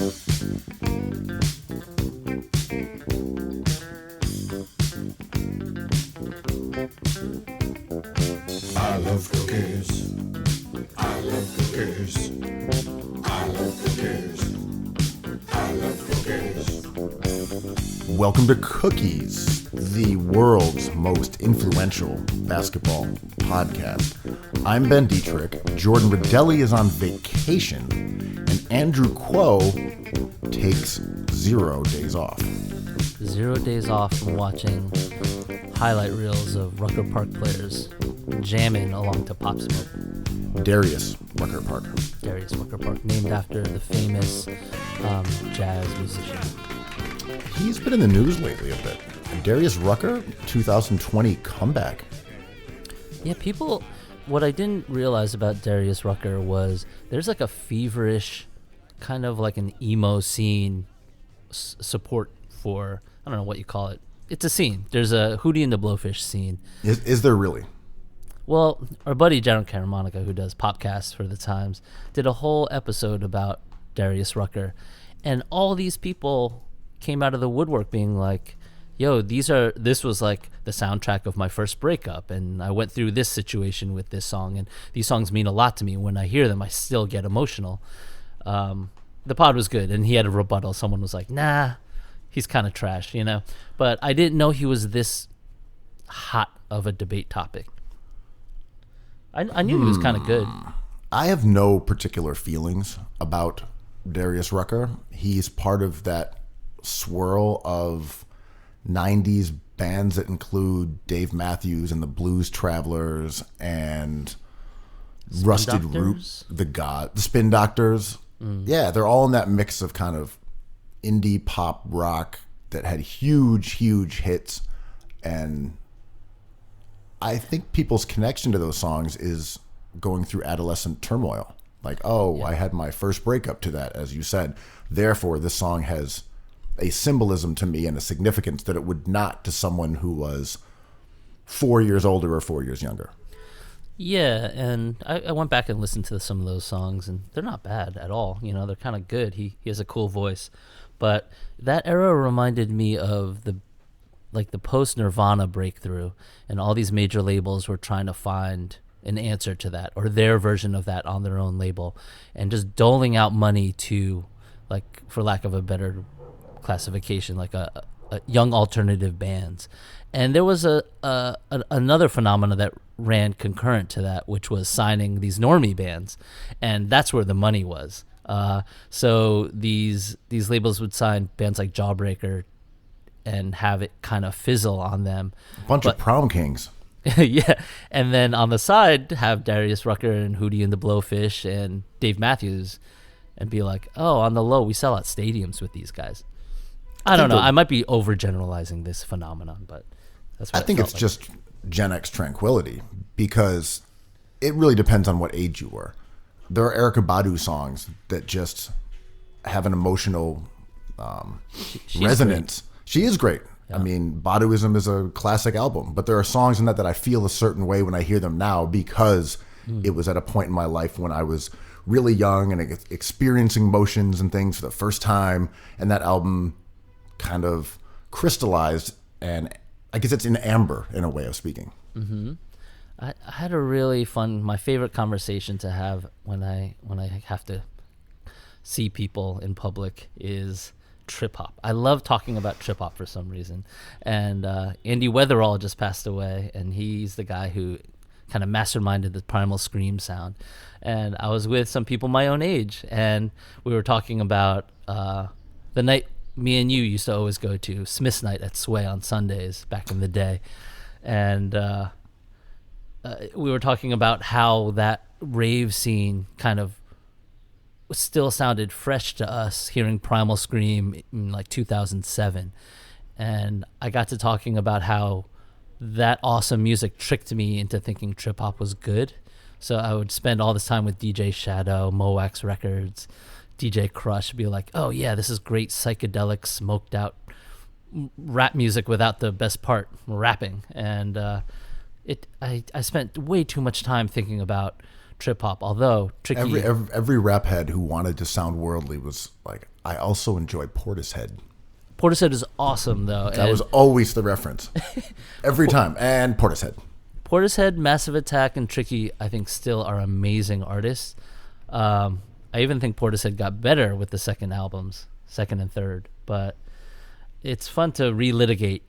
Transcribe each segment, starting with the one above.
I love cookies. I love cookies. I love cookies. I love cookies. Welcome to Cookies, the world's most influential basketball podcast. I'm Ben Detrick. Jordan Redaelli is on vacation, and Andrew Kuo takes 0 days off. 0 days off from watching highlight reels of Rucker Park players jamming along to Pop Smoke. Darius Rucker Park. Darius Rucker Park, named after the famous jazz musician. He's been in the news lately a bit. Darius Rucker, 2020 comeback. Yeah, what I didn't realize about Darius Rucker was there's like a feverish, kind of like an emo scene support for, I don't know what you call it. It's a scene. There's a Hootie and the Blowfish scene. Is there really? Well, our buddy Jaron Caramonica, who does Popcasts for the Times, did a whole episode about Darius Rucker. And all these people came out of the woodwork being like, yo, this was like the soundtrack of my first breakup, and I went through this situation with this song, and these songs mean a lot to me. When I hear them, I still get emotional. The pod was good, and he had a rebuttal. Someone was like, nah, he's kind of trash, you know? But I didn't know he was this hot of a debate topic. I knew he was kind of good. I have no particular feelings about Darius Rucker. He's part of that swirl of 90s bands that include Dave Matthews and the Blues Travelers and Rusted Root, the Spin Doctors. Yeah, they're all in that mix of kind of indie pop rock that had huge hits, and I think people's connection to those songs is going through adolescent turmoil. Like, I had my first breakup to that, as you said. Therefore, this song has a symbolism to me and a significance that it would not to someone who was 4 years older or 4 years younger. Yeah, and I went back and listened to some of those songs, and they're not bad at all. You know, they're kind of good. He has a cool voice. But that era reminded me of the post-Nirvana breakthrough, and all these major labels were trying to find an answer to that, or their version of that on their own label, and just doling out money to, like, for lack of a better classification, like a young alternative bands. And there was another phenomena that ran concurrent to that, which was signing these normie bands, and that's where the money was. So these labels would sign bands like Jawbreaker and have it kind of fizzle on them. A bunch of prom kings. Yeah, and then on the side have Darius Rucker and Hootie and the Blowfish and Dave Matthews, and be like, oh, on the low, we sell out stadiums with these guys. I don't know. I might be overgeneralizing this phenomenon, but that's what I think it's like. Just Gen X tranquility, because it really depends on what age you were. There are Erykah Badu songs that just have an emotional resonance. Great. She is great. Yeah. I mean, Baduism is a classic album, but there are songs in that I feel a certain way when I hear them now, because it was at a point in my life when I was really young and experiencing emotions and things for the first time, and that album kind of crystallized, and I guess it's in amber in a way of speaking. Mm-hmm. I had a really fun, my favorite conversation to have when I have to see people in public is trip hop. I love talking about trip hop for some reason. And Andy Weatherall just passed away, and he's the guy who kind of masterminded the Primal Scream sound. And I was with some people my own age, and we were talking about the night me and you used to always go to, Smith's Night at Sway on Sundays back in the day. And we were talking about how that rave scene kind of still sounded fresh to us, hearing Primal Scream in like 2007. And I got to talking about how that awesome music tricked me into thinking trip hop was good. So I would spend all this time with DJ Shadow, Mowax Records, DJ Crush, be like, oh yeah, this is great psychedelic, smoked out rap music without the best part, rapping. And I spent way too much time thinking about trip hop. Although Tricky, Every rap head who wanted to sound worldly was like, I also enjoy Portishead. Portishead is awesome though. That was always the reference. Every time. And Portishead. Portishead, Massive Attack, and Tricky, I think, still are amazing artists. I even think Portishead got better with the second and third. But it's fun to relitigate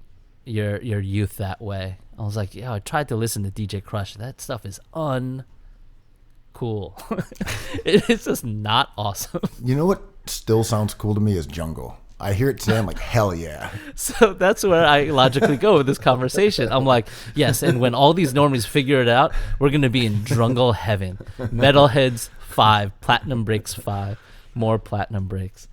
your youth that way. I was like, I tried to listen to DJ Crush. That stuff is uncool. It's just not awesome. You know what still sounds cool to me is Jungle. I hear it today, I'm like, hell yeah. So that's where I logically go with this conversation. I'm like, yes, and when all these normies figure it out, we're going to be in Drungle heaven. Metalheads 5, Platinum Breaks 5, more Platinum Breaks.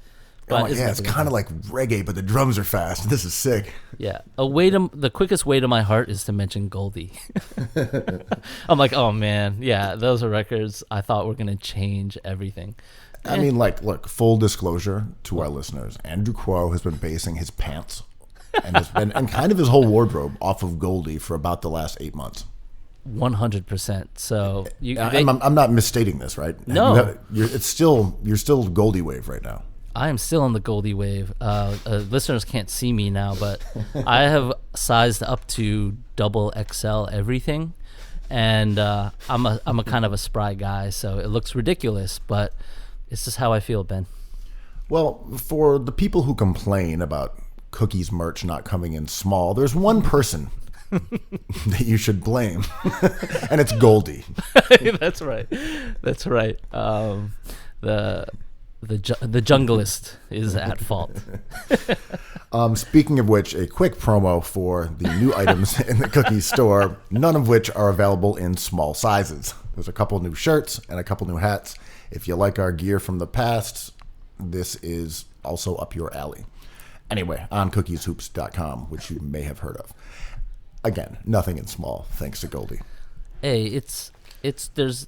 But it's kind of like reggae, but the drums are fast. This is sick. Yeah. The quickest way to my heart is to mention Goldie. I'm like, oh man, yeah, those are records I thought were going to change everything. I mean, look, full disclosure to our listeners, Andrew Kuo has been basing his pants and kind of his whole wardrobe off of Goldie for about the last 8 months. 100%. So I'm not misstating this, right? No, you're still Goldie wave right now. I am still on the Goldie wave. Listeners can't see me now, but I have sized up to double XL everything, and I'm a kind of a spry guy, so it looks ridiculous, but it's just how I feel, Ben. Well, for the people who complain about Cookies merch not coming in small, there's one person that you should blame, and it's Goldie. That's right. The junglist is at fault. Speaking of which, a quick promo for the new items in the Cookies store, none of which are available in small sizes. There's a couple new shirts and a couple new hats. If you like our gear from the past, this is also up your alley. Anyway, on cookieshoops.com, which you may have heard of. Again, nothing in small, thanks to Goldie. Hey, there's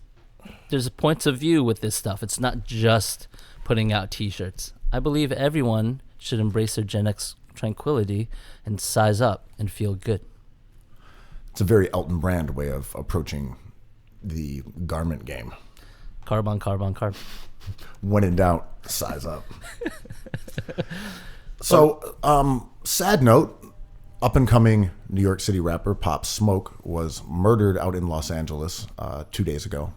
points of view with this stuff. It's not just putting out T-shirts. I believe everyone should embrace their Gen X tranquility and size up and feel good. It's a very Elton Brand way of approaching the garment game. Carbon. When in doubt, size up. So, sad note, up-and-coming New York City rapper Pop Smoke was murdered out in Los Angeles 2 days ago.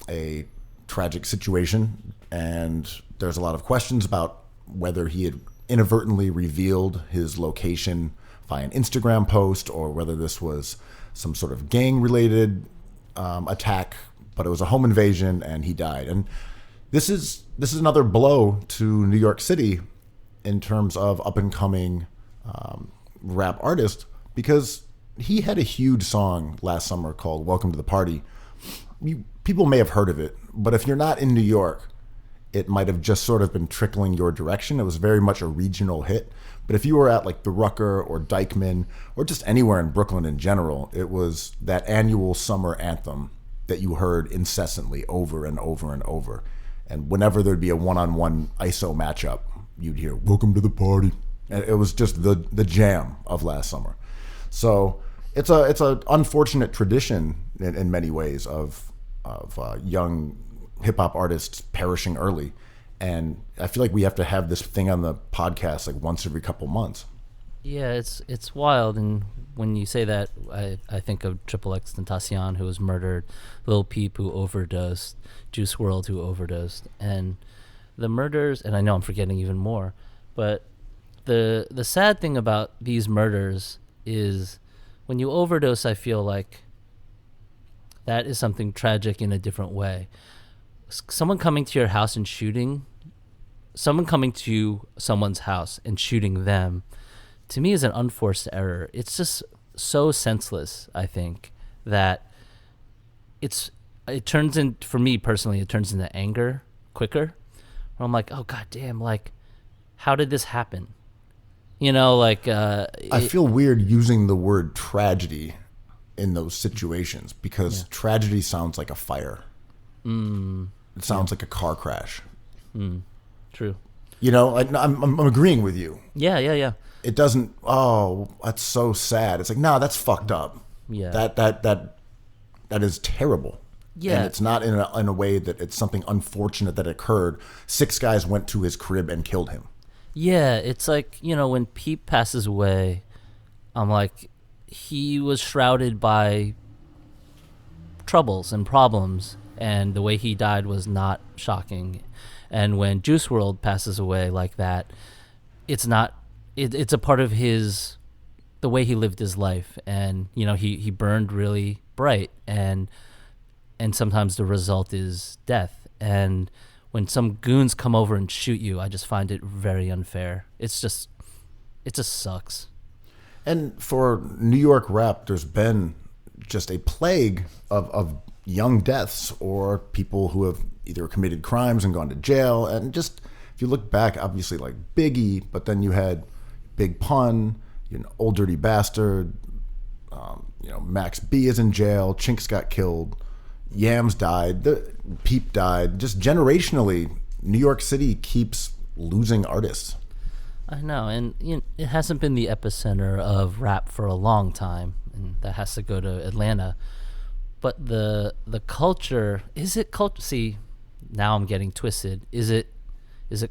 A tragic situation, and there's a lot of questions about whether he had inadvertently revealed his location via an Instagram post or whether this was some sort of gang-related attack, but it was a home invasion and he died. And this is another blow to New York City in terms of up-and-coming rap artist, because he had a huge song last summer called Welcome to the Party. People may have heard of it, but if you're not in New York, it might have just sort of been trickling your direction. It was very much a regional hit. But if you were at like the Rucker or Dykeman or just anywhere in Brooklyn in general, it was that annual summer anthem that you heard incessantly over and over and over. And whenever there'd be a one-on-one ISO matchup, you'd hear, "Welcome to the party." And it was just the jam of last summer. So it's a unfortunate tradition in many ways of young hip-hop artists perishing early. And I feel like we have to have this thing on the podcast like once every couple months. Yeah, it's wild. And when you say that, I think of Triple X Tentacion, who was murdered, Lil Peep, who overdosed, Juice WRLD, who overdosed. And the murders, and I know I'm forgetting even more, but the sad thing about these murders is when you overdose, I feel like that is something tragic in a different way. Someone coming to your house and shooting, someone coming to someone's house and shooting them, to me is an unforced error. It's just so senseless, I think, that it turns in, for me personally, it turns into anger quicker. Where I'm like, oh god damn, like, how did this happen? You know, like I feel weird using the word tragedy in those situations because tragedy sounds like a fire. It sounds like a car crash. True. You know, I'm agreeing with you. Yeah. It doesn't. Oh, that's so sad. It's like, no, that's fucked up. Yeah. That is terrible. Yeah. And it's not in a way that it's something unfortunate that occurred. 6 guys went to his crib and killed him. Yeah, it's like, when Pete passes away, I'm like, he was shrouded by troubles and problems, and the way he died was not shocking. And when Juice WRLD passes away like that, it's not, it's a part of the way he lived his life. And, he burned really bright, and sometimes the result is death. And when some goons come over and shoot you, I just find it very unfair. It just sucks. And for New York rap, there's been just a plague of young deaths or people who have either committed crimes and gone to jail. And just, if you look back, obviously like Biggie, but then you had Big Pun, Old Dirty Bastard, Max B is in jail, Chinks got killed, Yams died, Peep died. Just generationally, New York City keeps losing artists. I know, and it hasn't been the epicenter of rap for a long time, and that has to go to Atlanta. But the culture, is it culture? See, now I'm getting twisted. Is it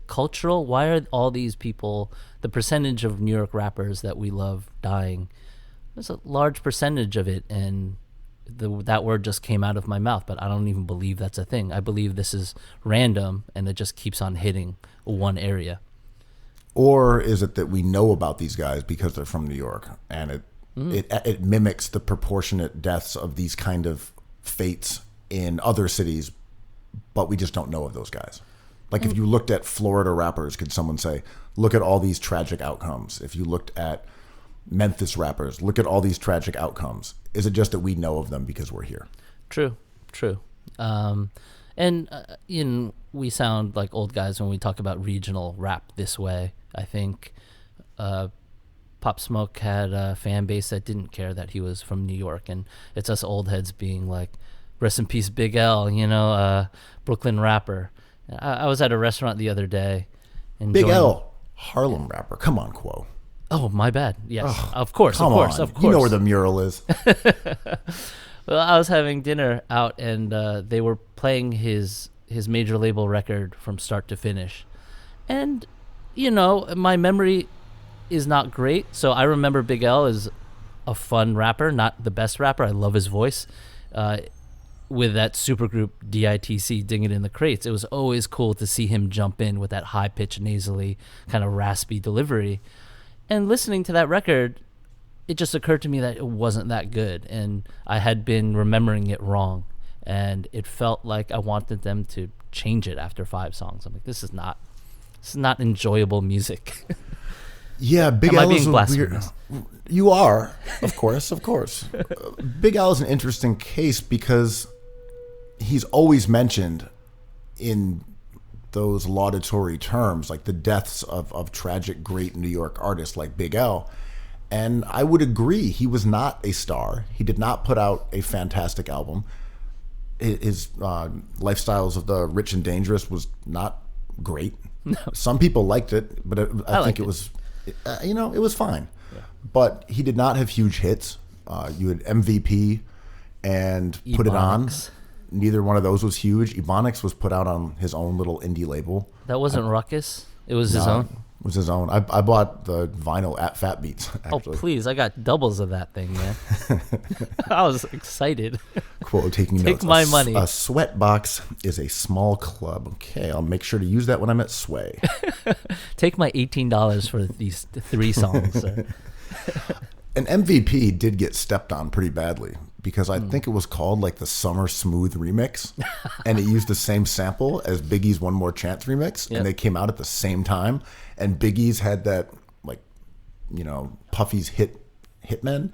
cultural? Why are all these people, the percentage of New York rappers that we love dying? There's a large percentage of it, and that word just came out of my mouth, but I don't even believe that's a thing. I believe this is random, and it just keeps on hitting one area. Or is it that we know about these guys because they're from New York, and it mimics the proportionate deaths of these kind of fates in other cities, but we just don't know of those guys? Like if you looked at Florida rappers, could someone say, look at all these tragic outcomes? If you looked at Memphis rappers, look at all these tragic outcomes. Is it just that we know of them because we're here? True. We sound like old guys when we talk about regional rap this way. I think Pop Smoke had a fan base that didn't care that he was from New York, and it's us old heads being like, rest in peace Big L, Brooklyn rapper. I was at a restaurant the other day. Big L, Harlem rapper. Come on, Kuo. Oh, my bad. Yes, of course. You know where the mural is. Well, I was having dinner out, and they were playing his major label record from start to finish. And, my memory is not great. So I remember Big L as a fun rapper, not the best rapper. I love his voice. With that supergroup DITC, Ding It in the Crates, it was always cool to see him jump in with that high-pitched, nasally, kind of raspy delivery. And listening to that record, it just occurred to me that it wasn't that good, and I had been remembering it wrong, and it felt like I wanted them to change it after 5 songs. I'm like, this is not enjoyable music. Yeah, Big L is weird. You are, of course. Big L is an interesting case because he's always mentioned in those laudatory terms, like the deaths of tragic, great New York artists like Big L. And I would agree, he was not a star. He did not put out a fantastic album. His Lifestyles of the Rich and Dangerous was not great. No. Some people liked it, but I think it was, it was fine. Yeah. But he did not have huge hits. You had MVP and Ebonics. Put It On. Neither one of those was huge. Ebonics was put out on his own little indie label. That wasn't Ruckus? It was his own? It was his own. I bought the vinyl at Fat Beats, actually. Oh, please. I got doubles of that thing, man. I was excited. Quote, taking notes. Take my money. A sweat box is a small club. Okay, I'll make sure to use that when I'm at Sway. Take my $18 for these 3 songs. An MVP did get stepped on pretty badly because I think it was called like the Summer Smooth remix, and it used the same sample as Biggie's One More Chance remix, and they came out at the same time. And Biggie's had that Puffy's Hitman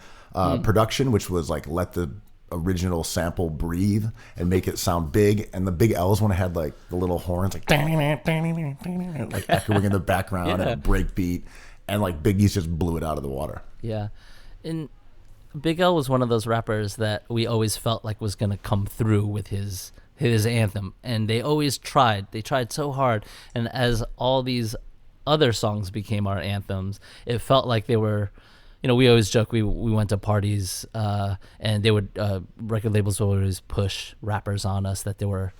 production, which was like let the original sample breathe and make it sound big, and the Big L's one had like the little horns like echoing in the background and a break beat, and like Biggie's just blew it out of the water. Yeah. And Big L was one of those rappers that we always felt like was going to come through with his anthem. And they always tried. They tried so hard. And as all these other songs became our anthems, it felt like they were we always joke we went to parties and they would record labels would always push rappers on us that they were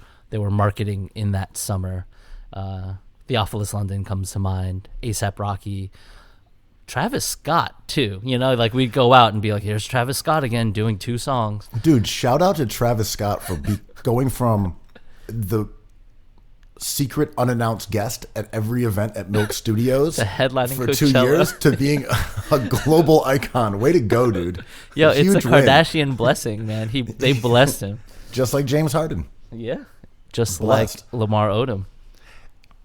marketing in that summer. Theophilus London comes to mind, A$AP Rocky, Travis Scott too. Like we'd go out and be like, here's Travis Scott again doing 2 songs. Dude, shout out to Travis Scott for going from the secret unannounced guest at every event at Milk Studios the headlining for Coachella. 2 years to being a global icon. Way to go, dude. Yo, it's a win. Kardashian blessing, man. They blessed him. Just like James Harden. Yeah. Just Blessed. like Lamar Odom.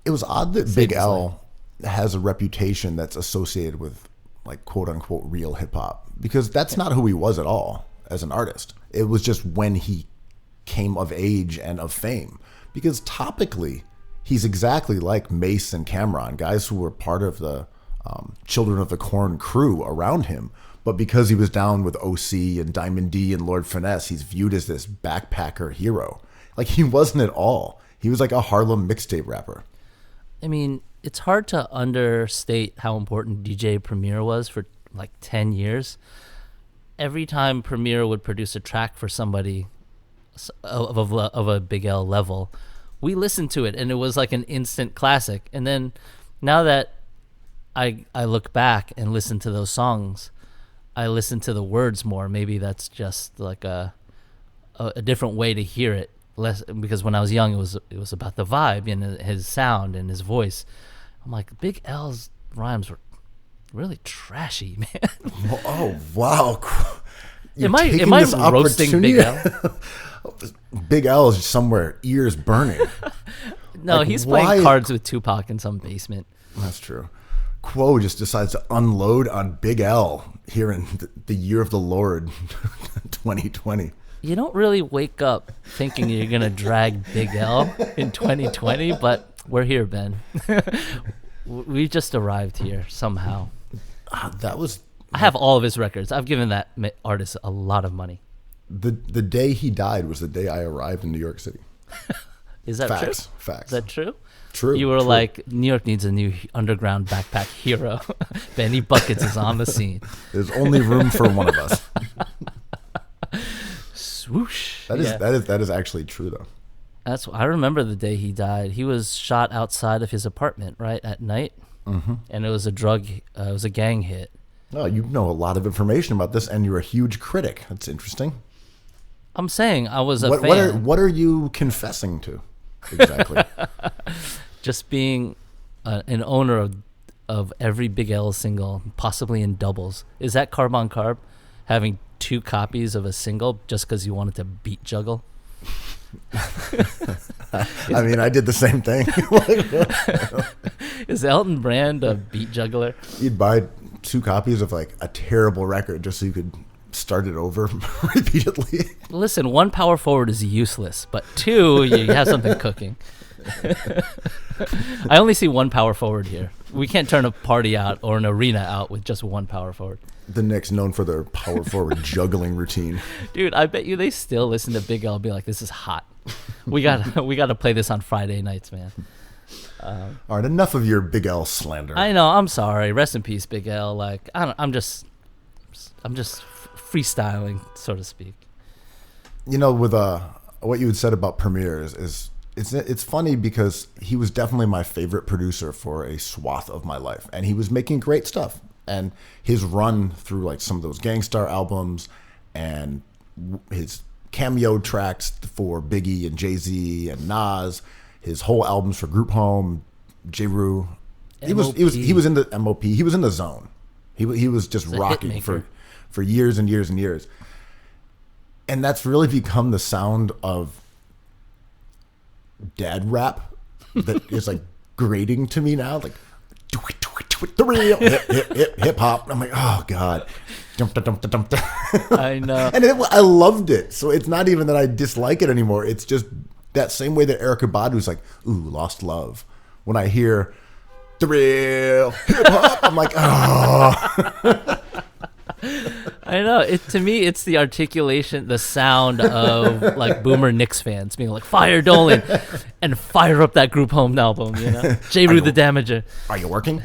It was odd that Big L has a reputation that's associated with like quote unquote real hip hop, because that's not who he was at all as an artist. It was just when he came of age and of fame, because topically he's exactly like Mace and Cameron, guys who were part of the Children of the Corn crew around him. But because he was down with OC and Diamond D and Lord Finesse, he's viewed as this backpacker hero. Like, he wasn't at all. He was like a Harlem mixtape rapper. I mean, it's hard to understate how important DJ Premier was for like 10 years. Every time Premier would produce a track for somebody of a Big L level, we listened to it and it was like an instant classic. And then now that I look back and listen to those songs, I listen to the words more. Maybe that's just like a different way to hear it. Less, because when I was young, it was about the vibe and his sound and his voice. I'm like, Big L's rhymes were really trashy, man. Oh wow! Am I roasting Big L? Big L is somewhere, ears burning. No, like, he's playing cards with Tupac in some basement. That's true. Kuo just decides to unload on Big L here in the year of the Lord, 2020. You don't really wake up thinking you're going to drag Big L in 2020, but we're here, Ben. We just arrived here somehow. I have all of his records. I've given that artist a lot of money. The day he died was the day I arrived in New York City. Is that true? Facts. Is that true? True. You were true. like, New York needs a new underground backpack hero. Benny Buckets is on the scene. There's only room for one of us. Swoosh. That is actually true though. I remember the day he died. He was shot outside of his apartment, right, at night, and it was a gang hit. Oh, you know a lot of information about this, and you're a huge critic. That's interesting. I'm saying I was a fan. What are you confessing to exactly? Just being an owner of every Big L single, possibly in doubles. Is that Carb on Carb? Having 2 copies of a single just because you wanted to beat juggle? I mean, I did the same thing. Is Elton Brand a beat juggler? You'd buy 2 copies of like a terrible record just so you could start it over repeatedly. Listen, 1 power forward is useless, but 2, you have something cooking. I only see 1 power forward here. We can't turn a party out or an arena out with just 1 power forward. The Knicks known for their power forward juggling routine. Dude, I bet you they still listen to Big L and be like, this is hot. We got to play this on Friday nights, man. All right, enough of your Big L slander. I know, I'm sorry. Rest in peace, Big L. Like, I'm just freestyling, so to speak. You know, with what you had said about Premier is it's funny because he was definitely my favorite producer for a swath of my life, and he was making great stuff. And his run through like some of those Gangstar albums and his cameo tracks for Biggie and Jay-Z and Nas, his whole albums for Group Home, J. Rue. He was in the MOP. He was in the zone. He was just rocking for years and years and years. And that's really become the sound of dad rap that is like grating to me now. Like, do it, the real hip hop. I'm like, oh god, I know. And I loved it. So it's not even that I dislike it anymore. It's just that same way that Erykah Badu's like, ooh, Lost Love. When I hear the real hip hop, I'm like, oh. I know. To me, it's the articulation, the sound of like boomer Knicks fans being like, fire Dolan and fire up that Group Home album, you know? J. Rue the Damager. Are you working?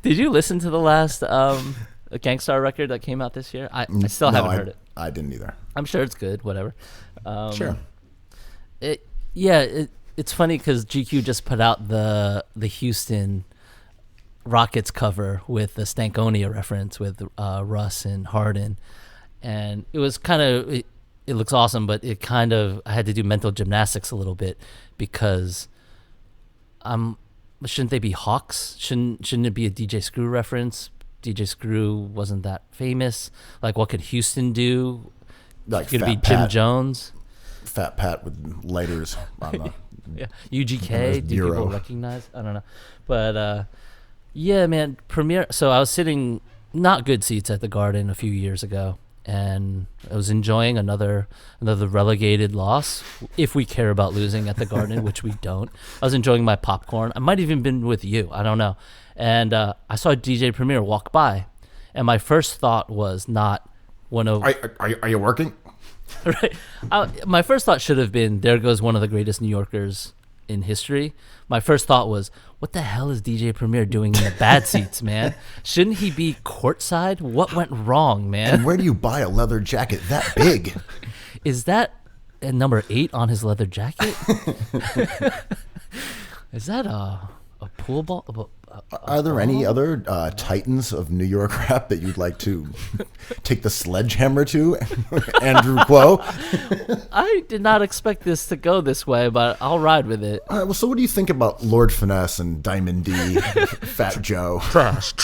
Did you listen to the last Gangstar record that came out this year? I still haven't heard it. I didn't either. I'm sure it's good. Whatever. Sure. It's funny because GQ just put out the Houston Rockets cover with the Stankonia reference with Russ and Harden, and it was kind of it looks awesome, but it kind of I had to do mental gymnastics a little bit because shouldn't they be Hawks? Shouldn't it be a DJ Screw reference? DJ Screw wasn't that famous. Like, what could Houston do? Like could it be Jim Jones? Fat Pat with lighters on the yeah. UGK, do Euro. people recognize? I don't know. But yeah, man, Premiere. So I was sitting not good seats at the Garden a few years ago, and I was enjoying another relegated loss, if we care about losing at the Garden, which we don't. I was enjoying my popcorn. I might have even been with you. I don't know. And I saw DJ Premier walk by, and my first thought was not one of... Are you working? Right. My first thought should have been, there goes one of the greatest New Yorkers in history. My first thought was, what the hell is DJ Premier doing in the bad seats, man? Shouldn't he be courtside? What went wrong, man? And where do you buy a leather jacket that big? Is that a number 8 on his leather jacket? Is that a pool ball? Are there any other titans of New York rap that you'd like to take the sledgehammer to, Andrew Kuo? I did not expect this to go this way, but I'll ride with it. All right, well, so what do you think about Lord Finesse and Diamond D, Fat Joe? Trash.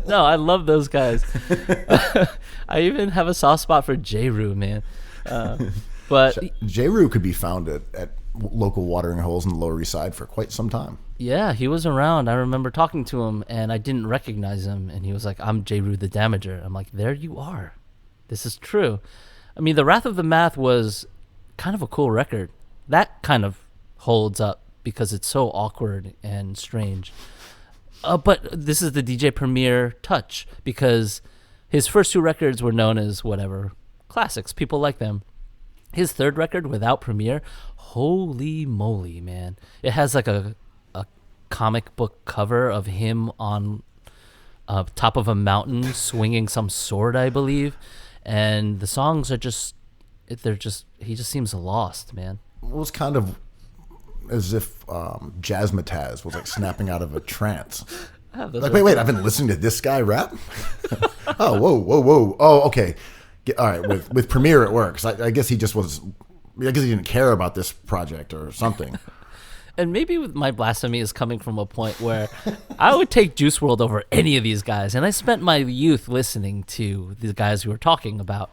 No, I love those guys. I even have a soft spot for J-Roo, man. But J-Roo could be found at local watering holes in the Lower East Side for quite some time. yeah, he was around. I remember talking to him, and I didn't recognize him. And he was like, "I'm J-Roo the Damager." I'm like, "There you are. This is true." I mean, The Wrath of the Math was kind of a cool record. That kind of holds up because it's so awkward and strange. But this is the DJ Premier touch because his first 2 records were known as whatever classics. People like them. His third record without Premiere, holy moly, man. It has like a comic book cover of him on top of a mountain swinging some sword, I believe. And the songs are he just seems lost, man. It was kind of as if Jazzmatazz was like snapping out of a trance. Like, wait, I've been listening to this guy rap? Oh, whoa. Oh, okay. All right, with Premiere it works. I guess he just was... I guess he didn't care about this project or something. And maybe with my blasphemy is coming from a point where I would take Juice WRLD over any of these guys. And I spent my youth listening to the guys we were talking about.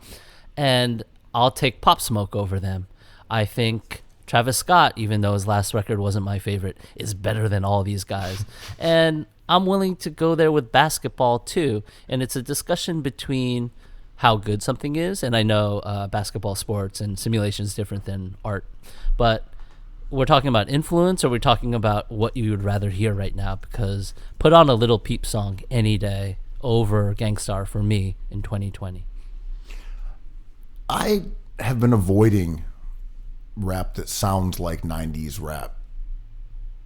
And I'll take Pop Smoke over them. I think Travis Scott, even though his last record wasn't my favorite, is better than all these guys. And I'm willing to go there with basketball too. And it's a discussion between how good something is. And I know basketball, sports, and simulation is different than art. But we're talking about influence, or we're talking about what you would rather hear right now? Because put on a Little Peep song any day over Gangstar for me in 2020. I have been avoiding rap that sounds like 90s rap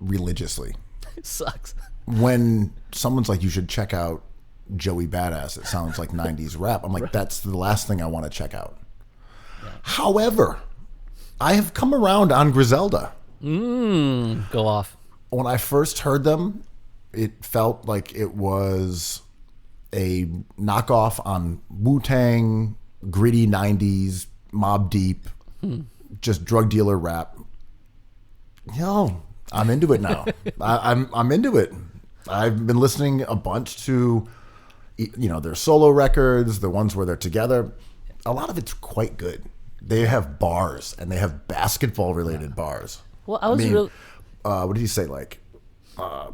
religiously. It sucks. When someone's like, you should check out Joey Badass, it sounds like 90s rap. I'm like, right. That's the last thing I want to check out. Yeah. However, I have come around on Griselda. Go off. When I first heard them, it felt like it was a knockoff on Wu-Tang, gritty 90s, Mobb Deep, just drug dealer rap. I'm into it now. I'm into it. I've been listening a bunch to, their solo records, the ones where they're together. A lot of it's quite good. They have bars, and they have basketball-related bars. Well, what did he say? Like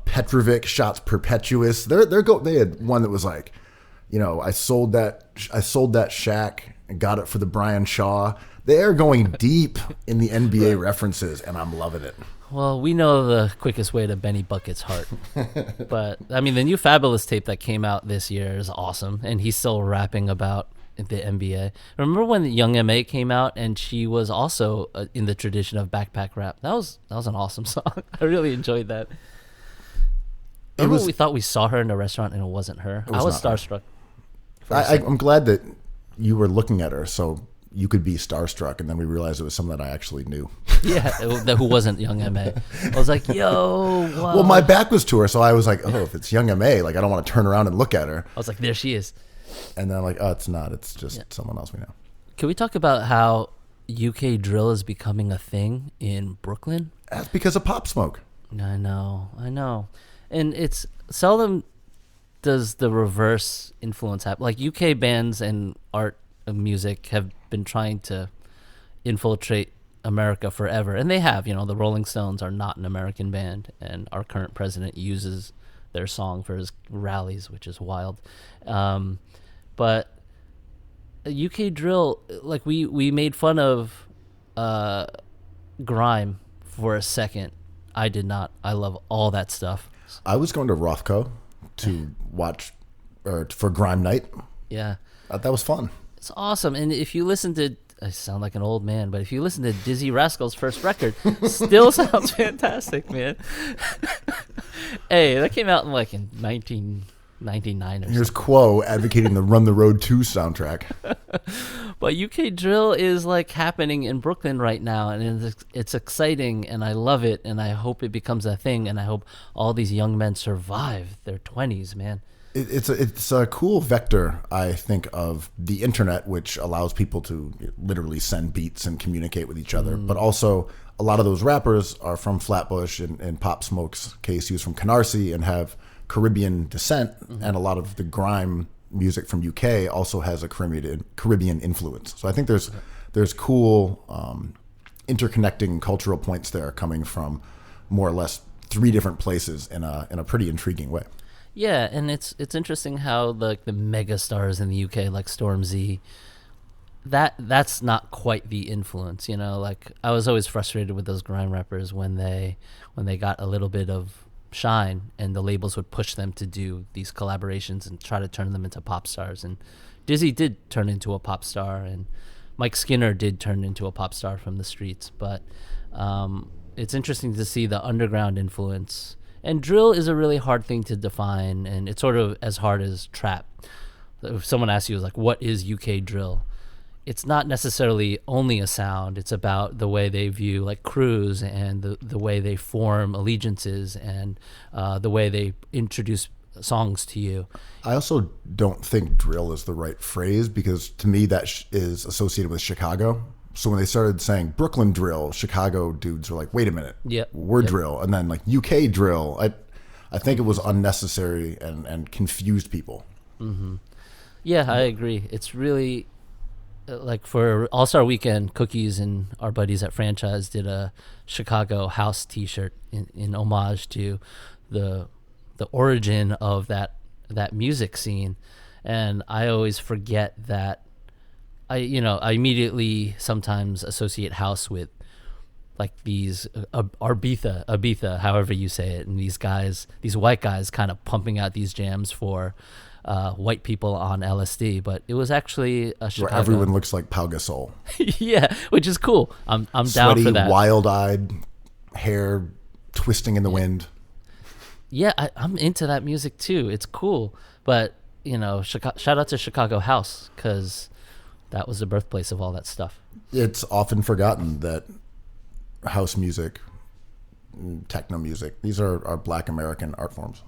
Petrovic shots Perpetuous. They had one that was like, I sold that Shaq and got it for the Brian Shaw. They are going deep in the NBA references, and I'm loving it. Well, we know the quickest way to Benny Bucket's heart. But, I mean, the new Fabulous tape that came out this year is awesome, and he's still rapping about the NBA. Remember when Young M.A. came out, and she was also in the tradition of backpack rap? That was an awesome song. I really enjoyed that. Remember we thought we saw her in a restaurant and it wasn't her? I was not her. starstruck. I'm glad that you were looking at her so you could be starstruck, and then we realized it was someone that I actually knew. Yeah, who wasn't Young M.A. I was like, yo, wow. Well, my back was to her, so I was like, oh, if it's Young M.A., like I don't want to turn around and look at her. I was like, there she is. And then I'm like, oh, it's not. It's just someone else we know. Can we talk about how UK drill is becoming a thing in Brooklyn? That's because of Pop Smoke. I know. And it's seldom does the reverse influence happen. Like UK bands and art and music have been trying to infiltrate America forever. And they have, the Rolling Stones are not an American band. And our current president uses their song for his rallies, which is wild. But UK drill, like we made fun of grime for a second. I did not. I love all that stuff. I was going to Rothko to watch for Grime Night. Yeah. That was fun. It's awesome. And if you listen to, I sound like an old man, but if you listen to Dizzy Rascal's first record, still sounds fantastic, man. Hey, that came out in 1999 or Here's something. Kuo advocating the Run the Road 2 soundtrack. But UK drill is happening in Brooklyn right now, and it's exciting, and I love it, and I hope it becomes a thing, and I hope all these young men survive their 20s, man. It's a cool vector, I think, of the internet, which allows people to literally send beats and communicate with each other. But also, a lot of those rappers are from Flatbush, and in Pop Smoke's case, he was from Canarsie and have Caribbean descent, and a lot of the grime music from UK also has a Caribbean influence. So I think there's cool interconnecting cultural points there coming from more or less 3 different places in a pretty intriguing way. Yeah, and it's interesting how the mega stars in the UK like Stormzy, that's not quite the influence, Like I was always frustrated with those grime rappers when they got a little bit of shine and the labels would push them to do these collaborations and try to turn them into pop stars. And Dizzy did turn into a pop star, and Mike Skinner did turn into a pop star from the streets. But it's interesting to see the underground influence. And drill is a really hard thing to define, and it's sort of as hard as trap. If someone asks you, what is UK drill? It's not necessarily only a sound. It's about the way they view crews and the way they form allegiances and the way they introduce songs to you. I also don't think drill is the right phrase, because to me that is associated with Chicago. So when they started saying Brooklyn drill, Chicago dudes were like, wait a minute, we're drill. And then UK drill, I think it was unnecessary and confused people. Mm-hmm. Yeah, I agree. It's really for All-Star Weekend, Cookies and our buddies at Franchise did a Chicago house t-shirt in homage to the origin of that music scene. And I always forget that I immediately sometimes associate house with these Ibiza, however you say it, and these white guys kind of pumping out these jams for white people on LSD, but it was actually a Chicago. Where everyone looks like Pau Gasol. Yeah, which is cool. I'm Sweaty, down for that. Wild-eyed, hair twisting in the wind. Yeah, I'm into that music too. It's cool, but shout out to Chicago house, because that was the birthplace of all that stuff. It's often forgotten that house music, techno music, these are Black American art forms.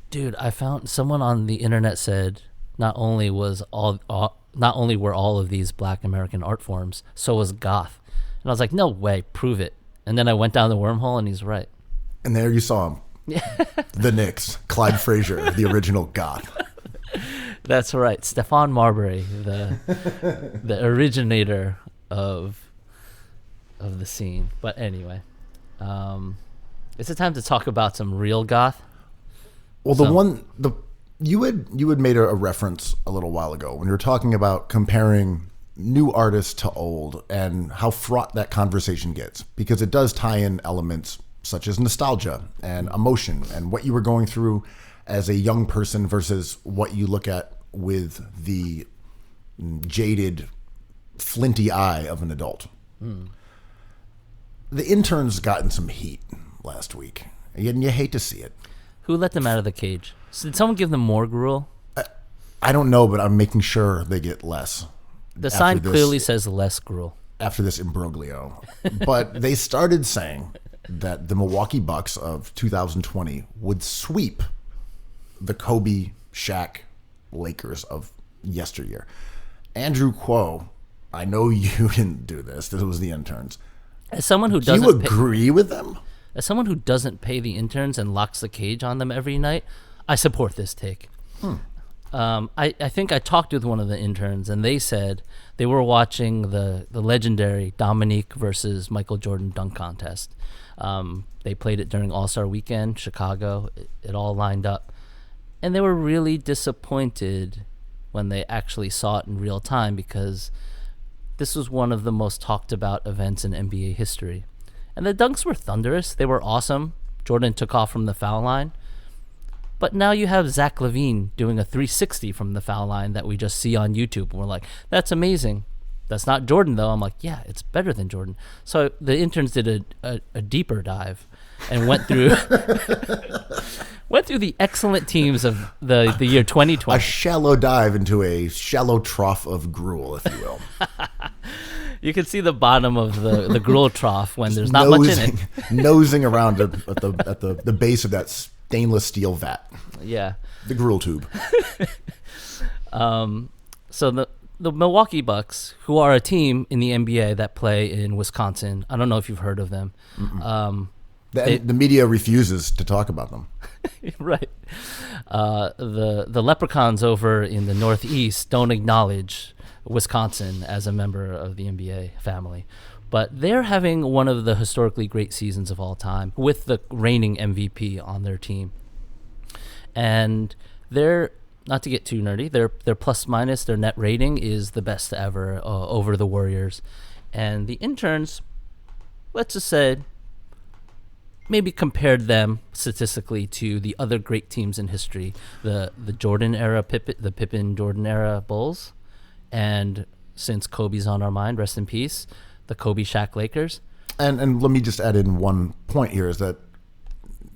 Dude, I found someone on the internet said not only were all of these Black American art forms, so was goth. And I was like, no way, prove it. And then I went down the wormhole, and he's right. And there you saw him. The Knicks, Clyde Frazier, the original goth. That's right, Stephon Marbury, the originator of the scene. But anyway, it's a time to talk about some real goth. Well, you had made a reference a little while ago when you were talking about comparing new artists to old and how fraught that conversation gets, because it does tie in elements such as nostalgia and emotion and what you were going through as a young person versus what you look at with the jaded, flinty eye of an adult. The Intern's gotten some heat last week, and you hate to see it. Who let them out of the cage? Did someone give them more gruel? I don't know, but I'm making sure they get less. The sign clearly says less gruel. After this imbroglio. But they started saying that the Milwaukee Bucks of 2020 would sweep the Kobe, Shaq, Lakers of yesteryear. Andrew Kuo, I know you didn't do this. This was the interns. As someone who do you doesn't agree with them? As someone who doesn't pay the interns and locks the cage on them every night, I support this take. I think I talked with one of the interns, and they said they were watching the legendary Dominique versus Michael Jordan dunk contest. They played it during All-Star Weekend, Chicago. It all lined up. And they were really disappointed when they actually saw it in real time, because this was one of the most talked about events in NBA history. And the dunks were thunderous. They were awesome. Jordan took off from the foul line. But now you have Zach LaVine doing a 360 from the foul line that we just see on YouTube. And we're like, that's amazing. That's not Jordan, though. I'm like, yeah, it's better than Jordan. So the interns did a deeper dive and went through the excellent teams of the year 2020. A shallow dive into a shallow trough of gruel, if you will. You can see the bottom of the gruel trough when there's not much in it. Nosing around at the base of that stainless steel vat. Yeah. The gruel tube. So the Milwaukee Bucks, who are a team in the NBA that play in Wisconsin. I don't know if you've heard of them. The media refuses to talk about them. Right. The Leprechauns over in the Northeast don't acknowledge Wisconsin as a member of the NBA family. But they're having one of the historically great seasons of all time with the reigning MVP on their team. And they're, not to get too nerdy, their plus minus, their net rating is the best ever over the Warriors. And the interns, let's just say, maybe compared them statistically to the other great teams in history, the Jordan era, the Pippen Jordan era Bulls, and since Kobe's on our mind, rest in peace, the Kobe Shaq Lakers. And let me just add in one point here, is that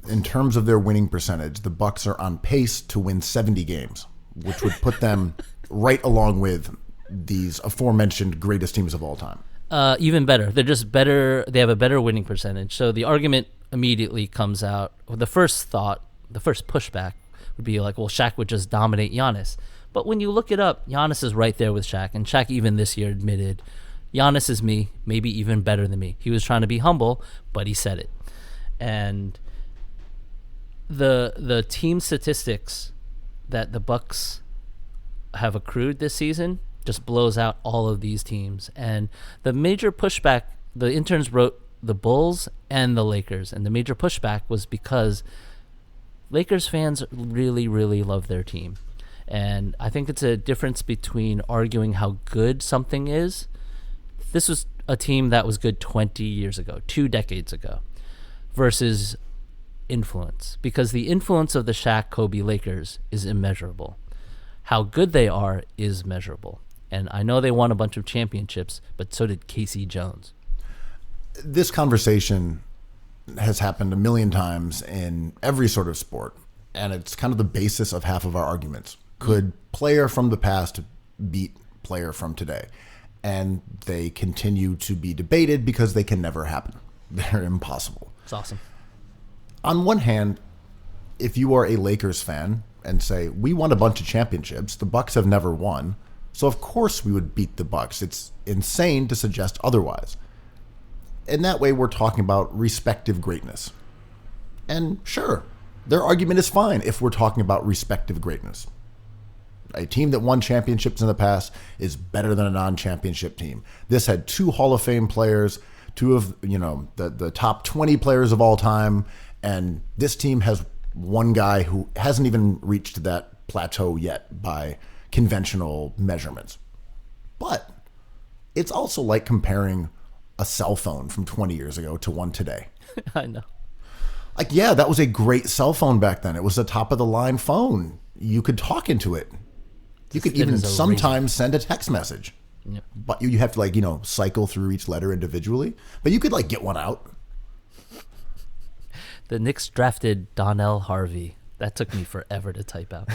in terms of their winning percentage, the Bucks are on pace to win 70 games, which would put them right along with these aforementioned greatest teams of all time. Even better. They're just better. They have a better winning percentage. So the argument immediately comes out. The first pushback would be like, well, Shaq would just dominate Giannis. But when you look it up, Giannis is right there with Shaq. And Shaq even this year admitted, Giannis is me, maybe even better than me. He was trying to be humble, but he said it. And the team statistics that the Bucks have accrued this season just blows out all of these teams. And the major pushback, the interns wrote the Bulls and the Lakers, and the major pushback was because Lakers fans really, really love their team. And I think it's a difference between arguing how good something is. This was a team that was good 20 years ago, 2 decades ago, versus influence, because the influence of the Shaq Kobe Lakers is immeasurable. How good they are is measurable. And I know they won a bunch of championships, but so did Casey Jones. This conversation has happened a million times in every sort of sport, and it's kind of the basis of half of our arguments. Could player from the past beat player from today? And they continue to be debated because they can never happen. They're impossible. It's awesome. On one hand, if you are a Lakers fan and say, we won a bunch of championships, the Bucks have never won, so of course we would beat the Bucks. It's insane to suggest otherwise. In that way, we're talking about respective greatness. And sure, their argument is fine if we're talking about respective greatness. A team that won championships in the past is better than a non-championship team. This had 2 Hall of Fame players, 2 of the top 20 players of all time, and this team has one guy who hasn't even reached that plateau yet by conventional measurements. But it's also like comparing a cell phone from 20 years ago to one today. I know. Like, yeah, that was a great cell phone back then. It was a top-of-the-line phone. You could talk into it. You could even sometimes send a text message. Yep. But you have to, cycle through each letter individually. But you could, get one out. The Knicks drafted Donnell Harvey That took me forever to type out.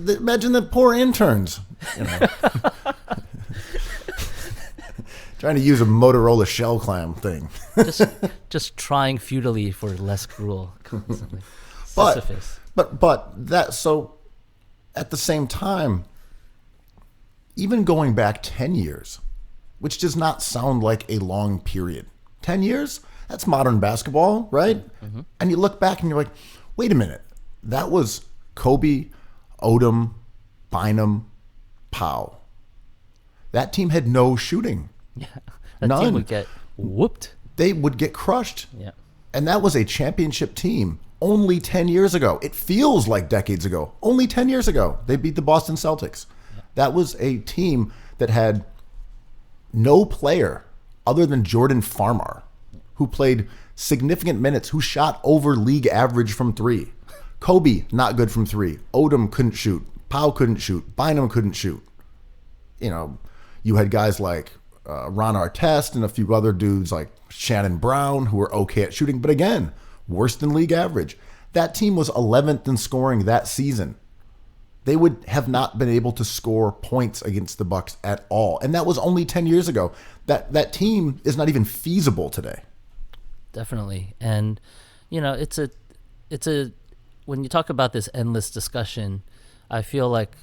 Imagine the poor interns. Trying to use a Motorola shell clam thing. just trying futilely for less gruel. Constantly. But that, so at the same time, even going back 10 years, which does not sound like a long period. 10 years? That's modern basketball, right? Mm-hmm. And you look back and you're like, wait a minute. That was Kobe, Odom, Bynum, Powell. That team had no shooting. Yeah. That team would get whooped. They would get crushed. Yeah. And that was a championship team only 10 years ago. It feels like decades ago. Only 10 years ago, they beat the Boston Celtics. Yeah. That was a team that had no player other than Jordan Farmar, who played significant minutes, who shot over league average from three. Kobe, not good from three. Odom couldn't shoot. Powell couldn't shoot. Bynum couldn't shoot. You had guys like Ron Artest and a few other dudes like Shannon Brown who were okay at shooting, but again, worse than league average. That team was 11th in scoring that season. They would have not been able to score points against the Bucks at all. And that was only 10 years ago. That team is not even feasible today. Definitely. And, it's a when you talk about this endless discussion, I feel like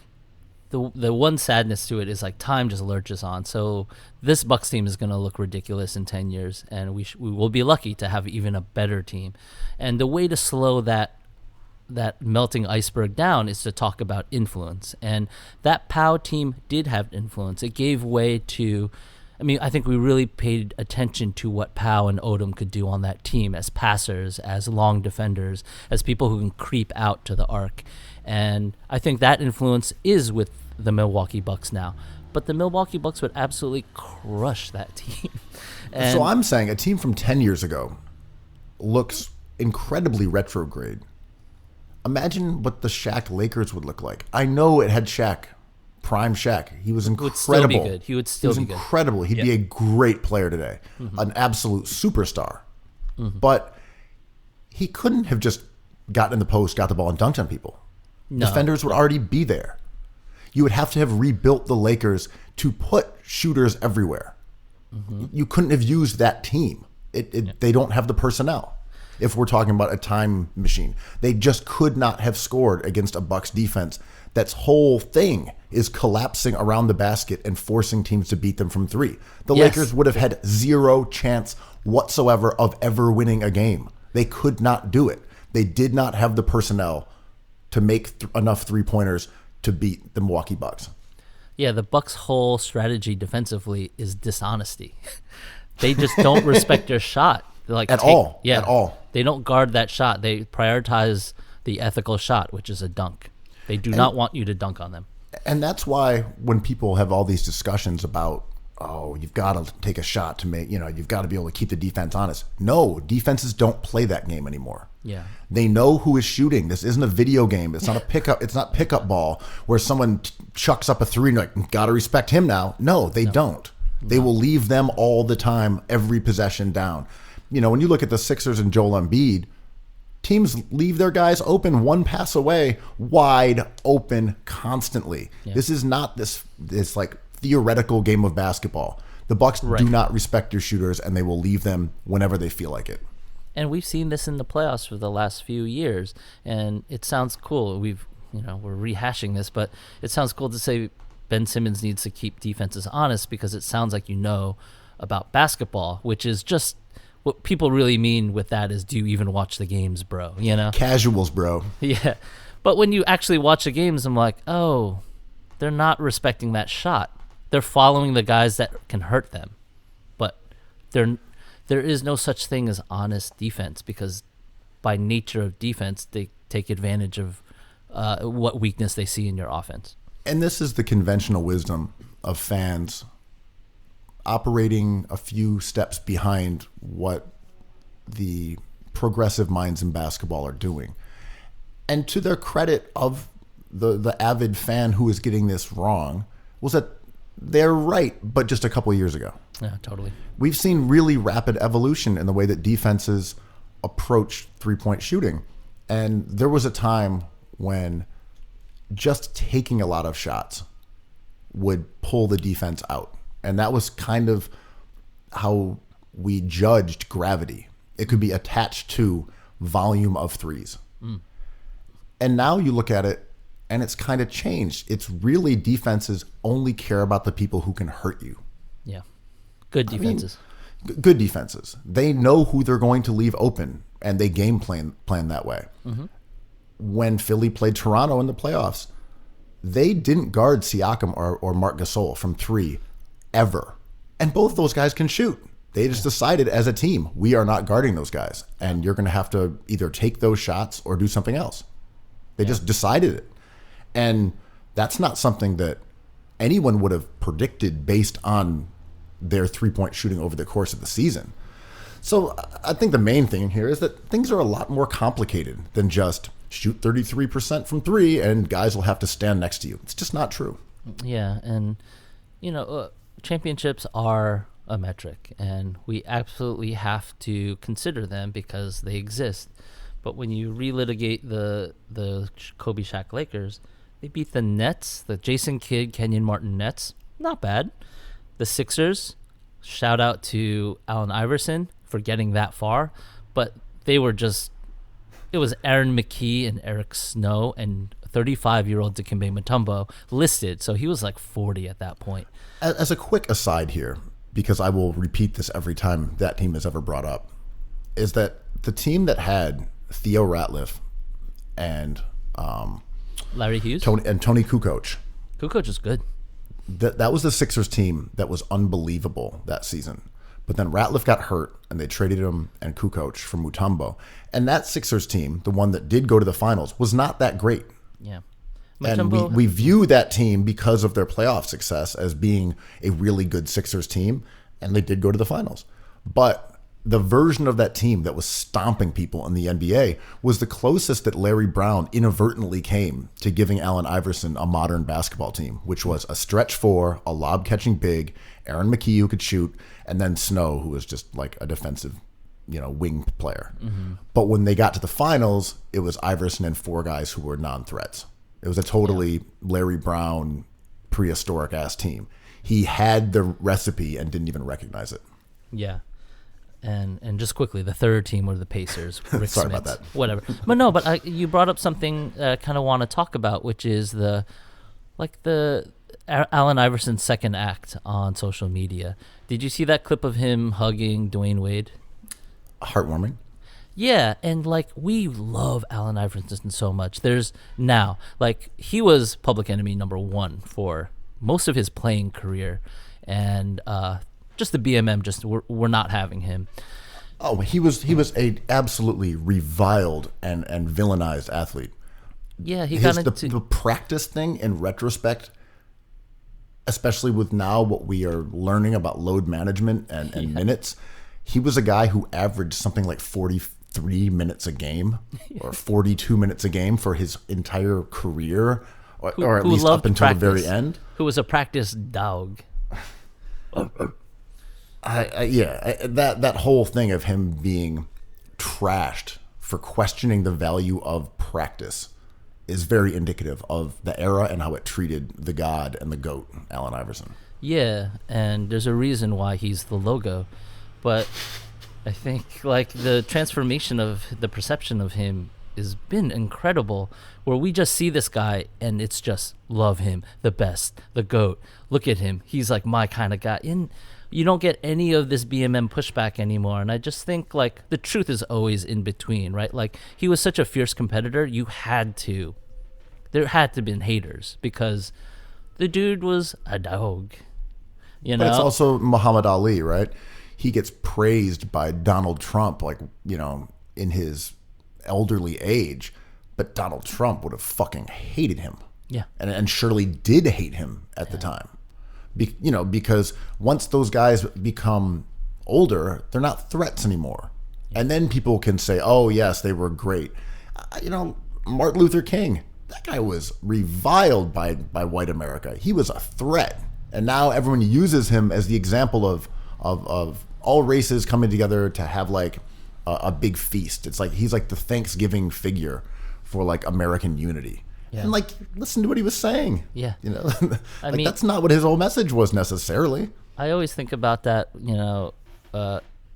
the one sadness to it is like time just lurches on. So this Bucks team is going to look ridiculous in 10 years, and we will be lucky to have even a better team. And the way to slow that melting iceberg down is to talk about influence. And that POW team did have influence. It gave way to, I think we really paid attention to what Powell and Odom could do on that team as passers, as long defenders, as people who can creep out to the arc. And I think that influence is with the Milwaukee Bucks now. But the Milwaukee Bucks would absolutely crush that team. And so I'm saying a team from 10 years ago looks incredibly retrograde. Imagine what the Shaq Lakers would look like. I know it had Shaq. Prime Shaq. He was incredible. He would still be good. Incredible. He'd be a great player today. Mm-hmm. An absolute superstar. Mm-hmm. But he couldn't have just gotten in the post, got the ball, and dunked on people. No. Defenders would already be there. You would have to have rebuilt the Lakers to put shooters everywhere. Mm-hmm. You couldn't have used that team. They don't have the personnel. If we're talking about a time machine, they just could not have scored against a Bucks defense that's whole thing is collapsing around the basket and forcing teams to beat them from three. The Lakers would have had zero chance whatsoever of ever winning a game. They could not do it. They did not have the personnel to make enough three-pointers to beat the Milwaukee Bucks. Yeah, the Bucks' whole strategy defensively is dishonesty. They just don't respect their shot. At all. They don't guard that shot. They prioritize the ethical shot, which is a dunk. They do not want you to dunk on them. And that's why when people have all these discussions about, you've got to take a shot to make, you've got to be able to keep the defense honest. No, defenses don't play that game anymore. Yeah. They know who is shooting. This isn't a video game. It's not a pickup. It's not pickup ball where someone chucks up a three and you're like, got to respect him now. No, they don't. They will leave them all the time, every possession down. When you look at the Sixers and Joel Embiid, teams leave their guys open one pass away, wide open constantly. Yeah. This is not this like theoretical game of basketball. The Bucks do not respect their shooters, and they will leave them whenever they feel like it. And we've seen this in the playoffs for the last few years, and it sounds cool. We're rehashing this, but it sounds cool to say Ben Simmons needs to keep defenses honest because it sounds like about basketball, which is just what people really mean with that is, do you even watch the games, bro? Casuals, bro. Yeah. But when you actually watch the games, I'm like, they're not respecting that shot. They're following the guys that can hurt them. But there is no such thing as honest defense because by nature of defense, they take advantage of what weakness they see in your offense. And this is the conventional wisdom of fans operating a few steps behind what the progressive minds in basketball are doing. And to their credit of the avid fan who is getting this wrong was that they're right, but just a couple of years ago. Yeah, totally. We've seen really rapid evolution in the way that defenses approach three-point shooting. And there was a time when just taking a lot of shots would pull the defense out. And that was kind of how we judged gravity. It could be attached to volume of threes. And now you look at it and it's kind of changed. It's really defenses only care about the people who can hurt you. Yeah. Good defenses. Good defenses. They know who they're going to leave open, and they game plan that way. When Philly played Toronto in the playoffs, they didn't guard Siakam or Marc Gasol from three ever. And both of those guys can shoot. They just decided as a team, we are not guarding those guys, and you're going to have to either take those shots or do something else. They just decided it. And that's not something that anyone would have predicted based on their three-point shooting over the course of the season. So I think the main thing here is that things are a lot more complicated than just shoot 33% from three and guys will have to stand next to you. It's just not true. Yeah, and, championships are a metric, and we absolutely have to consider them because they exist. But when you relitigate the Kobe Shaq Lakers, they beat the Nets, the Jason Kidd, Kenyon Martin Nets. Not bad. The Sixers, shout out to Allen Iverson for getting that far. But they were it was Aaron McKee and Eric Snow and 35-year-old Dikembe Mutombo listed. So he was like 40 at that point. As a quick aside here, because I will repeat this every time that team is ever brought up, is that the team that had Theo Ratliff and Larry Hughes, Tony Kukoc. Kukoc is good. That was the Sixers team that was unbelievable that season. But then Ratliff got hurt, and they traded him and Kukoc for Mutombo. And that Sixers team, the one that did go to the finals, was not that great. Yeah. And we view that team because of their playoff success as being a really good Sixers team, and they did go to the finals. But the version of that team that was stomping people in the NBA was the closest that Larry Brown inadvertently came to giving Allen Iverson a modern basketball team, which was a stretch four, a lob-catching big, Aaron McKee who could shoot, and then Snow, who was just like a defensive, wing player. But when they got to the finals, it was Iverson and four guys who were non-threats. It was a totally Larry Brown prehistoric-ass team. He had the recipe and didn't even recognize it. Yeah. And just quickly, the third team were the Pacers. Rick Sorry Smith, about that. Whatever. But you brought up something I kind of want to talk about, which is the Allen Iverson second act on social media. Did you see that clip of him hugging Dwayne Wade? Heartwarming. Yeah, and we love Allen Iverson so much. He was public enemy number one for most of his playing career, and just the BMM we're not having him. Oh, he was a absolutely reviled and villainized athlete. Yeah, he got into the practice thing in retrospect, especially with now what we are learning about load management and minutes. He was a guy who averaged something like 43 minutes a game or 42 minutes a game for his entire career, or at least up until the very end. Who was a practice dog. That whole thing of him being trashed for questioning the value of practice is very indicative of the era and how it treated the god and the GOAT, Allen Iverson. Yeah, and there's a reason why he's the logo. But I think the transformation of the perception of him has been incredible, where we just see this guy and it's just love him, the best, the GOAT. Look at him. He's like my kind of guy. And you don't get any of this BMM pushback anymore. And I just think the truth is always in between, right? He was such a fierce competitor. There had to have been haters because the dude was a dog. But it's also Muhammad Ali, right? He gets praised by Donald Trump, in his elderly age, but Donald Trump would have fucking hated him. Yeah. And surely did hate him at the time. Because once those guys become older, they're not threats anymore. And then people can say, oh, yes, they were great. Martin Luther King, that guy was reviled by white America. He was a threat. And now everyone uses him as the example of all races coming together to have a big feast. It's like he's like the Thanksgiving figure for like American unity. Yeah. And like, listen to what he was saying. Yeah. You know, I like, mean, that's not what his whole message was necessarily. I always think about that,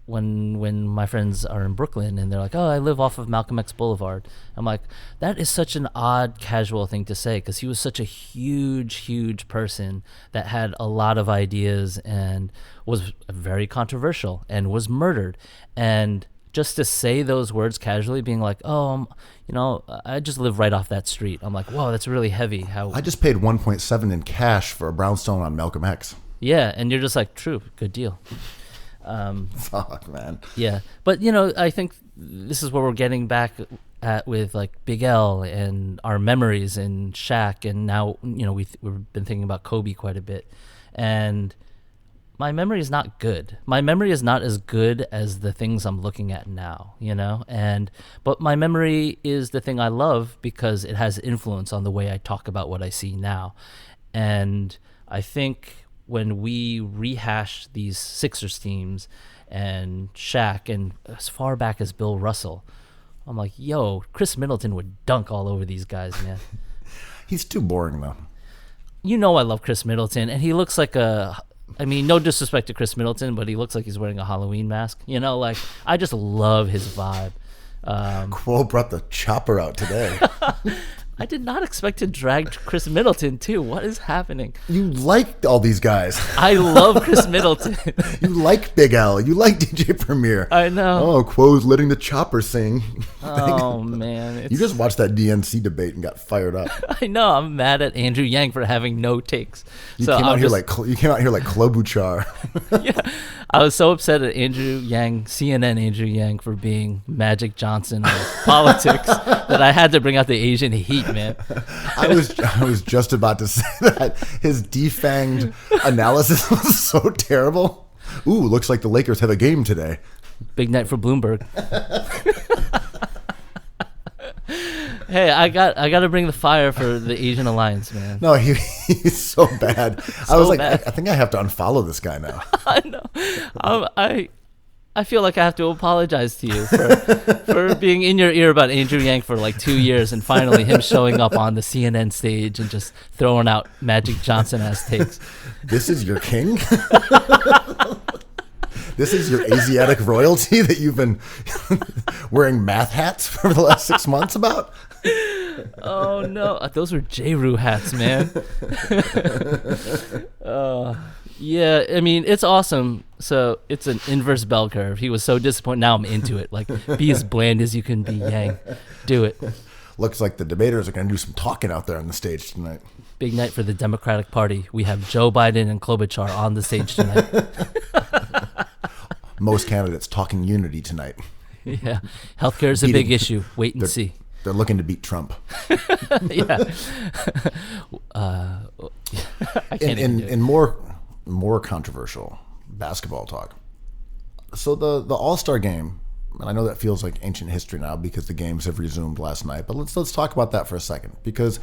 when my friends are in Brooklyn and they're like, "Oh, I live off of Malcolm X Boulevard." I'm like, that is such an odd, casual thing to say because he was such a huge person that had a lot of ideas and was very controversial and was murdered. And just to say those words casually, being like, "Oh, I just live right off that street." I'm like, "Whoa, that's really heavy." How I just paid 1.7 in cash for a brownstone on Malcolm X. Yeah, and you're just like, "True, good deal." Fuck, man. Yeah, but I think this is where we're getting back at with like Big L and our memories and Shaq, and now we've been thinking about Kobe quite a bit, and my memory is not good. My memory is not as good as the things I'm looking at now, but my memory is the thing I love because it has influence on the way I talk about what I see now, and I think when we rehash these Sixers teams and Shaq and as far back as Bill Russell, I'm like, yo, Chris Middleton would dunk all over these guys, man. He's too boring, though. I love Chris Middleton, and he looks like no disrespect to Chris Middleton, but he looks like he's wearing a Halloween mask. I just love his vibe. Kuo brought the chopper out today. I did not expect to drag Chris Middleton, too. What is happening? You like all these guys. I love Chris Middleton. You like Big L. You like DJ Premier. I know. Oh, Kuo's letting the chopper sing. Oh, man. You just watched that DNC debate and got fired up. I know. I'm mad at Andrew Yang for having no takes. You came out here like Klobuchar. Yeah. I was so upset at CNN Andrew Yang, for being Magic Johnson of politics that I had to bring out the Asian heat, man. I was just about to say that his defanged analysis was so terrible. Ooh, looks like the Lakers have a game today. Big night for Bloomberg. Hey, I got to bring the fire for the Asian Alliance, man. No, he's so bad. I was like, I think I have to unfollow this guy now. I know. I feel like I have to apologize to you for being in your ear about Andrew Yang for like 2 years, and finally him showing up on the CNN stage and just throwing out Magic Johnson-ass takes. This is your king? This is your Asiatic royalty that you've been wearing math hats for the last 6 months about? Oh, no. Those were J-Roo hats, man. Yeah, I mean, it's awesome. So it's an inverse bell curve. He was so disappointed. Now I'm into it. Like, be as bland as you can be, Yang. Do it. Looks like the debaters are going to do some talking out there on the stage tonight. Big night for the Democratic Party. We have Joe Biden and Klobuchar on the stage tonight. Most candidates talking unity tonight. Yeah. Healthcare is a big issue. Wait and see. They're looking to beat Trump. Yeah. I can't in more controversial basketball talk. So the All-Star game, and I know that feels like ancient history now because the games have resumed last night, but let's talk about that for a second, because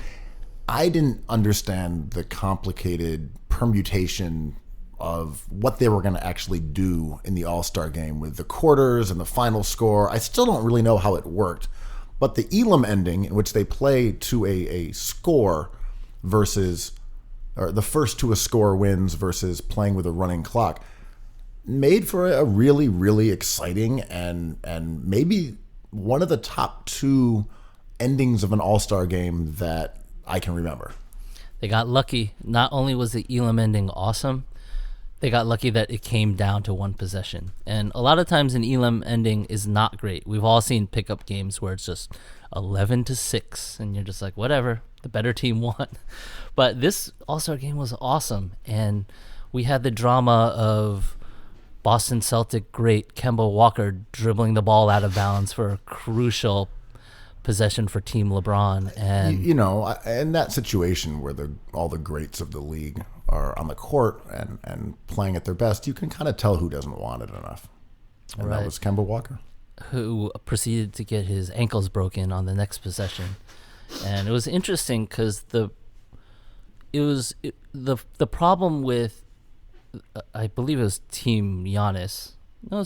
I didn't understand the complicated permutation of what they were going to actually do in the All-Star game with the quarters and the final score. I still don't really know how it worked, but the Elam ending, in which they play to a score versus, or the first to a score wins versus playing with a running clock, made for a really, really exciting and maybe one of the top two endings of an All-Star game that I can remember. They got lucky. Not only was the Elam ending awesome, they got lucky that it came down to one possession. And a lot of times an Elam ending is not great. We've all seen pickup games where it's just 11-6, and you're just like, whatever, the better team won. But this All-Star game was awesome, and we had the drama of Boston Celtic great Kemba Walker dribbling the ball out of bounds for a crucial possession for Team LeBron. And in that situation where all the greats of the league are on the court and playing at their best, you can kind of tell who doesn't want it enough. And right. That was Kemba Walker, who proceeded to get his ankles broken on the next possession. And it was interesting because the problem with, I believe it was Team Giannis. No,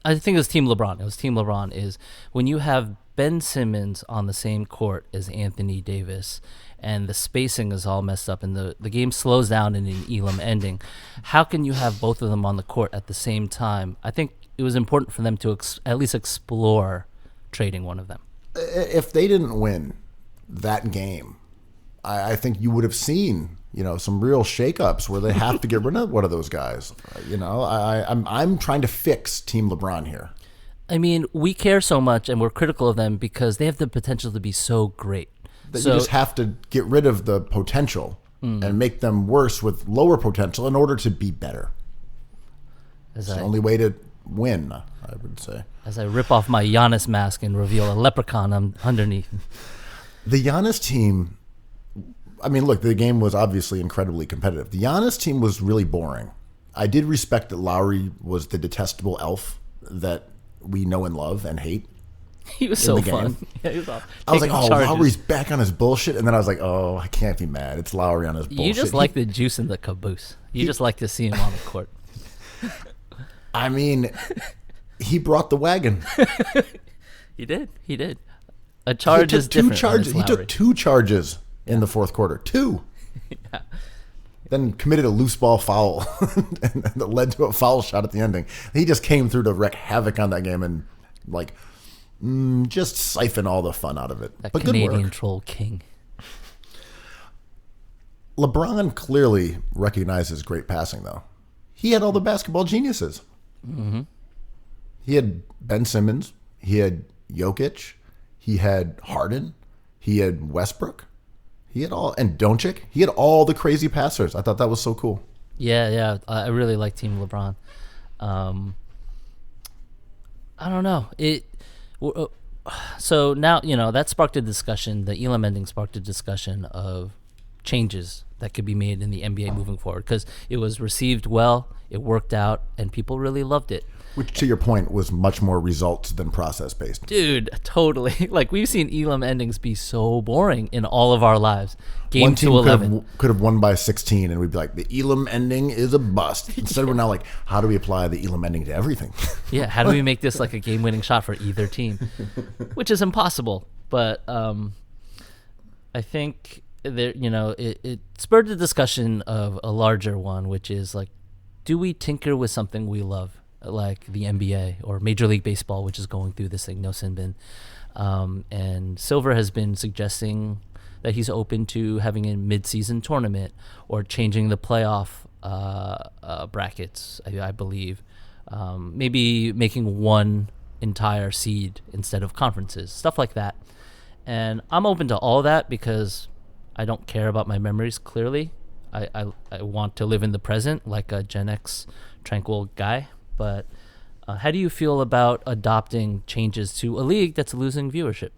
I think it was Team LeBron. It was Team LeBron. Is when you have Ben Simmons on the same court as Anthony Davis, and the spacing is all messed up, and the game slows down in an Elam ending. How can you have both of them on the court at the same time? I think it was important for them to at least explore trading one of them. If they didn't win that game, I think you would have seen, some real shakeups where they have to get rid of one of those guys. I'm trying to fix Team LeBron here. I mean, we care so much and we're critical of them because they have the potential to be so great. That you just have to get rid of the potential and make them worse with lower potential in order to be better. It's the only way to win, I would say. As I rip off my Giannis mask and reveal a leprechaun underneath. The Giannis team, I mean, look, the game was obviously incredibly competitive. The Giannis team was really boring. I did respect that Lowry was the detestable elf that we know and love and hate. He was so fun. Yeah, he was I was like, Lowry's back on his bullshit. And then I was like, I can't be mad. It's Lowry on his bullshit. You just like the juice in the caboose. You just like to see him on the court. I mean, he brought the wagon. He did. A charge is different. He took 2 charges in the fourth quarter. 2. Yeah. Then committed a loose ball foul and that led to a foul shot at the ending. He just came through to wreak havoc on that game and just siphon all the fun out of it. That but Canadian troll king. LeBron clearly recognizes great passing, though. He had all the basketball geniuses. Mm-hmm. He had Ben Simmons. He had Jokic. He had Harden. He had Westbrook. He had and Doncic. He had all the crazy passers. I thought that was so cool. Yeah. I really like Team LeBron. I don't know. So now, that sparked a discussion. The Elam ending sparked a discussion of changes that could be made in the NBA moving forward because it was received well, it worked out, and people really loved it. Which, to your point, was much more results than process-based. Dude, totally. We've seen Elam endings be so boring in all of our lives. Game One team 11. could have won by 16, and we'd be like, the Elam ending is a bust. Instead, we're now like, how do we apply the Elam ending to everything? Yeah, how do we make this like a game-winning shot for either team? Which is impossible. But I think there, it spurred the discussion of a larger one, which is do we tinker with something we love? Like the NBA or Major League Baseball, which is going through this thing, no sin bin. And Silver has been suggesting that he's open to having a mid-season tournament or changing the playoff brackets, I believe. Maybe making one entire seed instead of conferences, stuff like that. And I'm open to all that because I don't care about my memories, clearly. I want to live in the present like a Gen X tranquil guy. But how do you feel about adopting changes to a league that's losing viewership?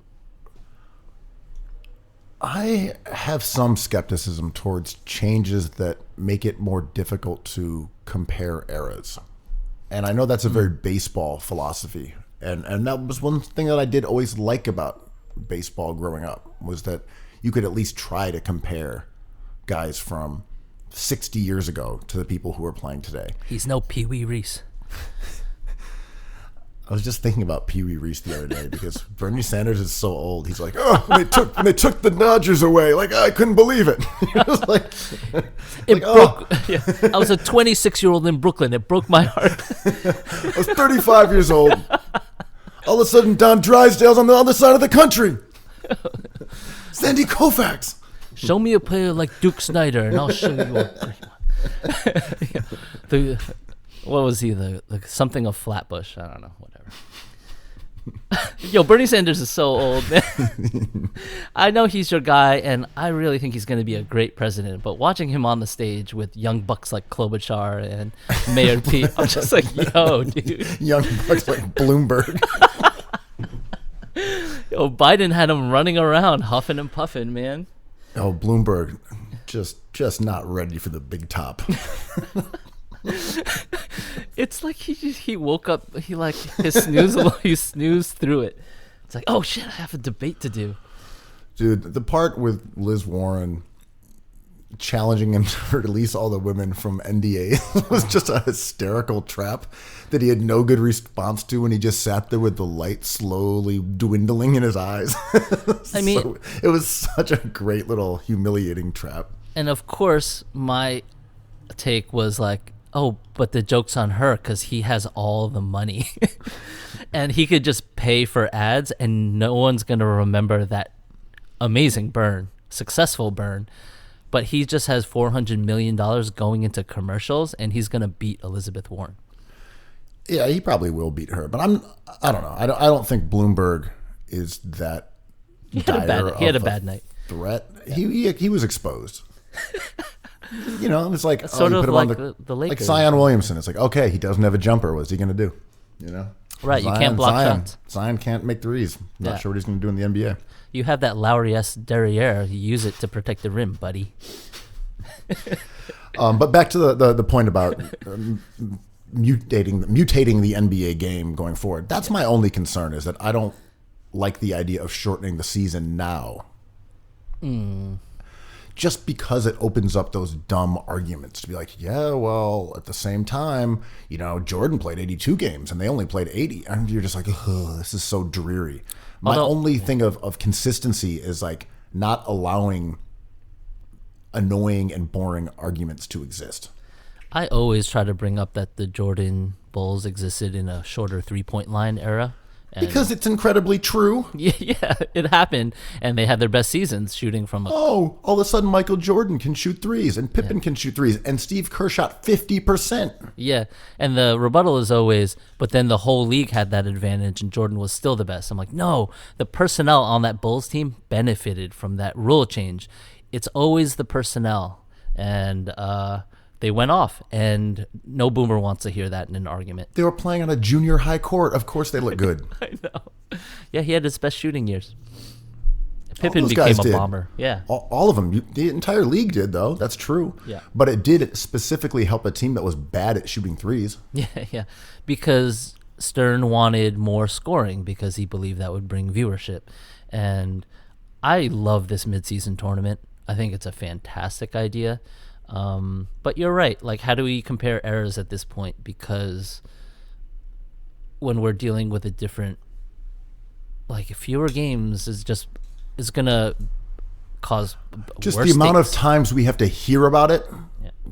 I have some skepticism towards changes that make it more difficult to compare eras. And I know that's a very baseball philosophy. And that was one thing that I did always like about baseball growing up, was that you could at least try to compare guys from 60 years ago to the people who are playing today. He's no Pee Wee Reese. I was just thinking about Pee Wee Reese the other day because Bernie Sanders is so old. He's like, when they took the Dodgers away, I couldn't believe it. It was broke. Yeah. I was a 26-year-old in Brooklyn. It broke my heart. I was 35 years old. All of a sudden, Don Drysdale's on the other side of the country. Sandy Koufax. Show me a player like Duke Snyder, and I'll show you a great one. What was he? The something of Flatbush. I don't know. Whatever. Yo, Bernie Sanders is so old, man. I know he's your guy, and I really think he's going to be a great president. But watching him on the stage with young bucks like Klobuchar and Mayor Pete, I'm just like, yo, dude. Young bucks like Bloomberg. Yo, Biden had him running around, huffing and puffing, man. Oh, Bloomberg, just not ready for the big top. It's like he woke up, he snoozed through it. It's like, oh shit, I have a debate to do. Dude, the part with Liz Warren challenging him to release all the women from NDA was just a hysterical trap that he had no good response to, and he just sat there with the light slowly dwindling in his eyes. I mean, so it was such a great little humiliating trap. And of course, my take was like, oh, but the joke's on her because he has all the money. And he could just pay for ads and no one's going to remember that amazing burn, successful burn. But he just has $400 million going into commercials, and he's going to beat Elizabeth Warren. Yeah, he probably will beat her. But I don't know. I don't think Bloomberg is that He had a bad night. Threat. Yeah. He was exposed. It's like It's sort you of put him like on the Lakers. Like Zion Williamson. It's like, okay, he doesn't have a jumper. What's he going to do? Right, you can't block shots. Zion can't make threes. Not sure what he's going to do in the NBA. You have that Lowry-esque derriere. You use it to protect the rim, buddy. But back to the point about mutating the NBA game going forward. That's my only concern, is that I don't like the idea of shortening the season now. Just because it opens up those dumb arguments to be like, yeah, well, at the same time, Jordan played 82 games and they only played 80. And you're just like, oh, this is so dreary. My only thing of consistency is like not allowing annoying and boring arguments to exist. I always try to bring up that the Jordan Bulls existed in a shorter three-point line era. Because it's incredibly true. Yeah, it happened, and they had their best seasons shooting from all of a sudden Michael Jordan can shoot threes, and Pippen can shoot threes, and Steve Kerr shot 50%. Yeah, and the rebuttal is always, but then the whole league had that advantage, and Jordan was still the best. I'm like, no, the personnel on that Bulls team benefited from that rule change. It's always the personnel, and they went off, and no boomer wants to hear that in an argument. They were playing on a junior high court. Of course they look good. I know. Yeah, he had his best shooting years. Pippen became a bomber. Yeah. All of them. The entire league did, though. That's true. Yeah. But it did specifically help a team that was bad at shooting threes. Yeah. Because Stern wanted more scoring because he believed that would bring viewership. And I love this midseason tournament. I think it's a fantastic idea. But you're right. Like, how do we compare eras at this point? Because when we're dealing with a different, like, fewer games is gonna cause just worse the amount things. of times we have to hear about it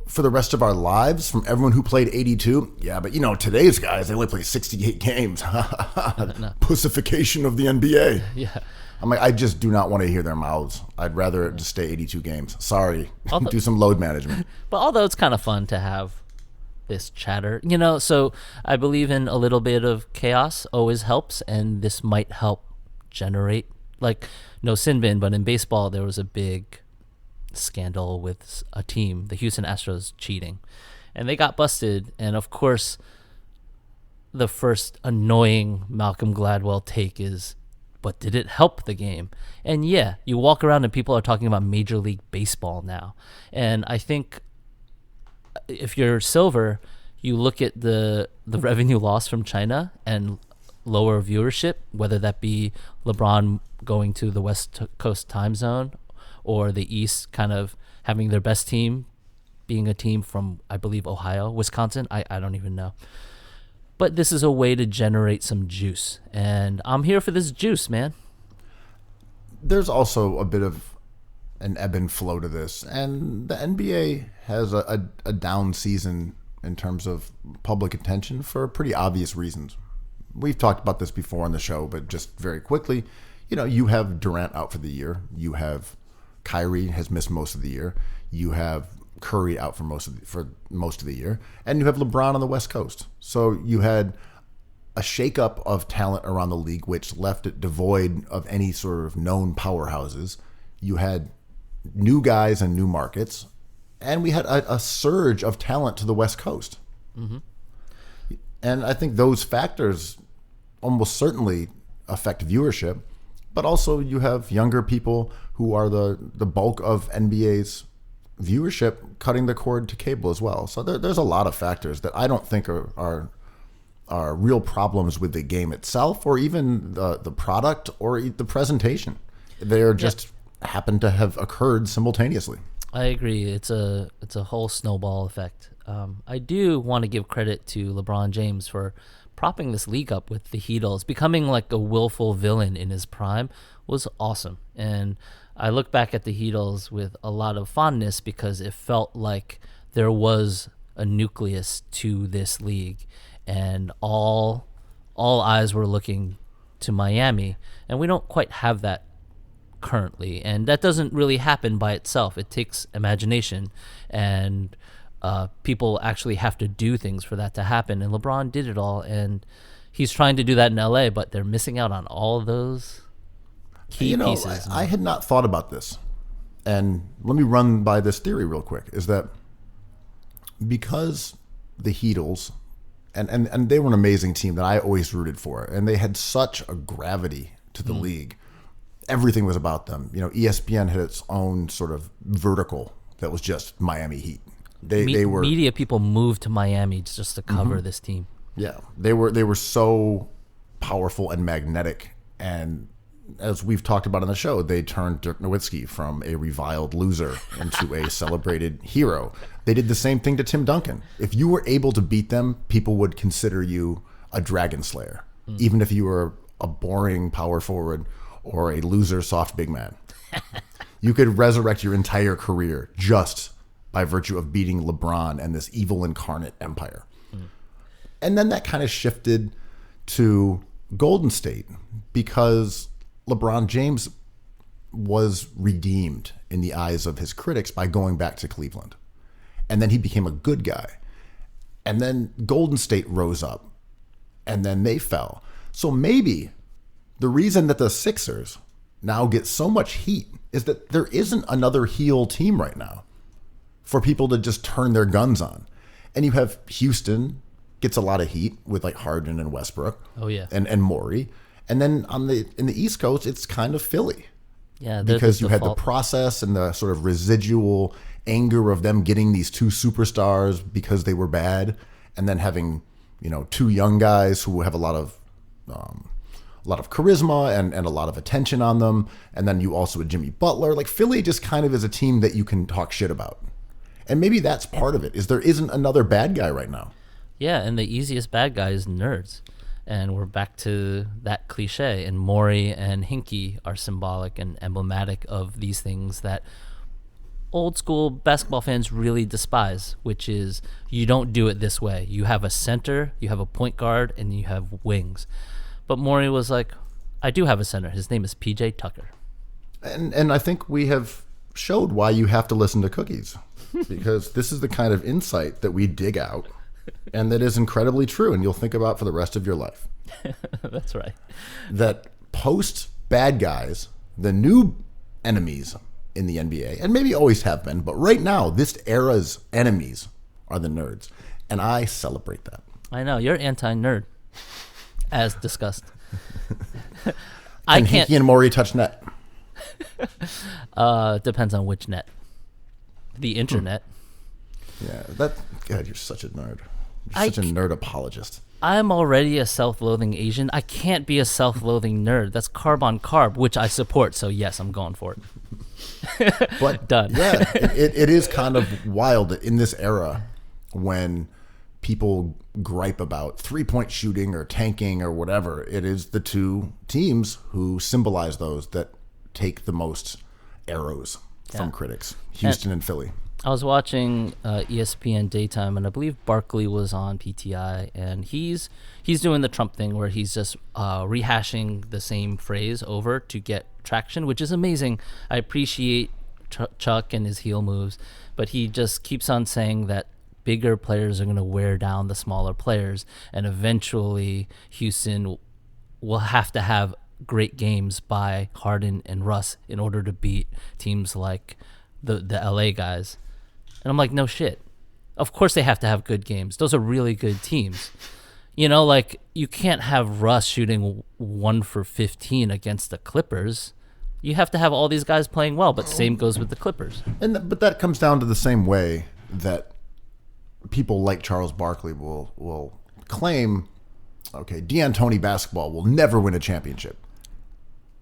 for the rest of our lives from everyone who played 82. Yeah, but today's guys, they only play 68 games. No. Pussification of the NBA. Yeah. I'm like, I just do not want to hear their mouths. I'd rather it just stay 82 games. Sorry. Do some load management. But although it's kind of fun to have this chatter, so I believe in a little bit of chaos always helps, and this might help generate, like, no sin bin, but in baseball there was a big scandal with a team, the Houston Astros, cheating, and they got busted. And of course, the first annoying Malcolm Gladwell take is, but did it help the game? And yeah, you walk around and people are talking about Major League Baseball now. And I think if you're Silver, you look at the revenue loss from China and lower viewership, whether that be LeBron going to the West Coast time zone or the East kind of having their best team being a team from, I believe, Ohio, Wisconsin. I don't even know. But this is a way to generate some juice. And I'm here for this juice, man. There's also a bit of an ebb and flow to this. And the NBA has a down season in terms of public attention for pretty obvious reasons. We've talked about this before on the show, but just very quickly, you have Durant out for the year. You have Kyrie has missed most of the year. You have Curry out for most of the year, and you have LeBron on the West Coast. So you had a shakeup of talent around the league, which left it devoid of any sort of known powerhouses. You had new guys and new markets, and we had a surge of talent to the West Coast. Mm-hmm. And I think those factors almost certainly affect viewership, but also you have younger people who are the bulk of NBA's viewership cutting the cord to cable as well. So there's a lot of factors that I don't think are real problems with the game itself, or even the product or the presentation. They're just happen to have occurred simultaneously. I agree. It's a whole snowball effect. I do want to give credit to LeBron James for propping this league up with the Heatles. Becoming like a willful villain in his prime was awesome. And I look back at the Heatles with a lot of fondness because it felt like there was a nucleus to this league, and all eyes were looking to Miami, and we don't quite have that currently, and that doesn't really happen by itself. It takes imagination, and people actually have to do things for that to happen, and LeBron did it all, and he's trying to do that in LA, but they're missing out on all those key pieces. I had not thought about this, and let me run by this theory real quick, is that because the Heatles, and they were an amazing team that I always rooted for, and they had such a gravity to the league. Everything was about them. ESPN had its own sort of vertical that was just Miami Heat. They were media people moved to Miami just to cover this team. Yeah, they were so powerful and magnetic, and as we've talked about on the show, they turned Dirk Nowitzki from a reviled loser into a celebrated hero. They did the same thing to Tim Duncan. If you were able to beat them, people would consider you a dragon slayer, even if you were a boring power forward or a loser soft big man. You could resurrect your entire career just by virtue of beating LeBron and this evil incarnate empire. And then that kind of shifted to Golden State because LeBron James was redeemed in the eyes of his critics by going back to Cleveland. And then he became a good guy. And then Golden State rose up, and then they fell. So maybe the reason that the Sixers now get so much heat is that there isn't another heel team right now for people to just turn their guns on. And you have Houston gets a lot of heat with like Harden and Westbrook. Oh yeah. And Morey. And then in the East Coast, it's kind of Philly. Yeah, because you had the process and the sort of residual anger of them getting these two superstars because they were bad, and then having two young guys who have a lot of charisma and a lot of attention on them, and then you also had Jimmy Butler. Like Philly just kind of is a team that you can talk shit about, and maybe that's part of it. Is there isn't another bad guy right now? Yeah, and the easiest bad guy is nerds. And we're back to that cliche. And Morey and Hinkie are symbolic and emblematic of these things that old school basketball fans really despise, which is you don't do it this way. You have a center, you have a point guard, and you have wings. But Morey was like, I do have a center. His name is PJ Tucker. And I think we have showed why you have to listen to Cookies, because this is the kind of insight that we dig out. And that is incredibly true, and you'll think about for the rest of your life. That's right. That post bad guys, the new enemies in the NBA, and maybe always have been, but right now, this era's enemies are the nerds. And I celebrate that. I know. You're anti-nerd, as discussed. Can Hinkie and Morey touch net? Depends on which net. The internet. Yeah, God, you're such a nerd. You're such a nerd apologist. I'm already a self-loathing Asian. I can't be a self-loathing nerd. That's carb on carb, which I support. So yes, I'm going for it. But done. Yeah, it is kind of wild that in this era when people gripe about 3-point shooting or tanking or whatever, it is the two teams who symbolize those that take the most arrows from critics, Houston and Philly. I was watching ESPN Daytime, and I believe Barkley was on PTI, and he's doing the Trump thing where he's just rehashing the same phrase over to get traction, which is amazing. I appreciate Chuck and his heel moves, but he just keeps on saying that bigger players are going to wear down the smaller players, and eventually Houston will have to have great games by Harden and Russ in order to beat teams like the LA guys. And I'm like, no shit. Of course they have to have good games. Those are really good teams. Like you can't have Russ shooting 1 for 15 against the Clippers. You have to have all these guys playing well, but same goes with the Clippers. But that comes down to the same way that people like Charles Barkley will claim, okay, D'Antoni basketball will never win a championship.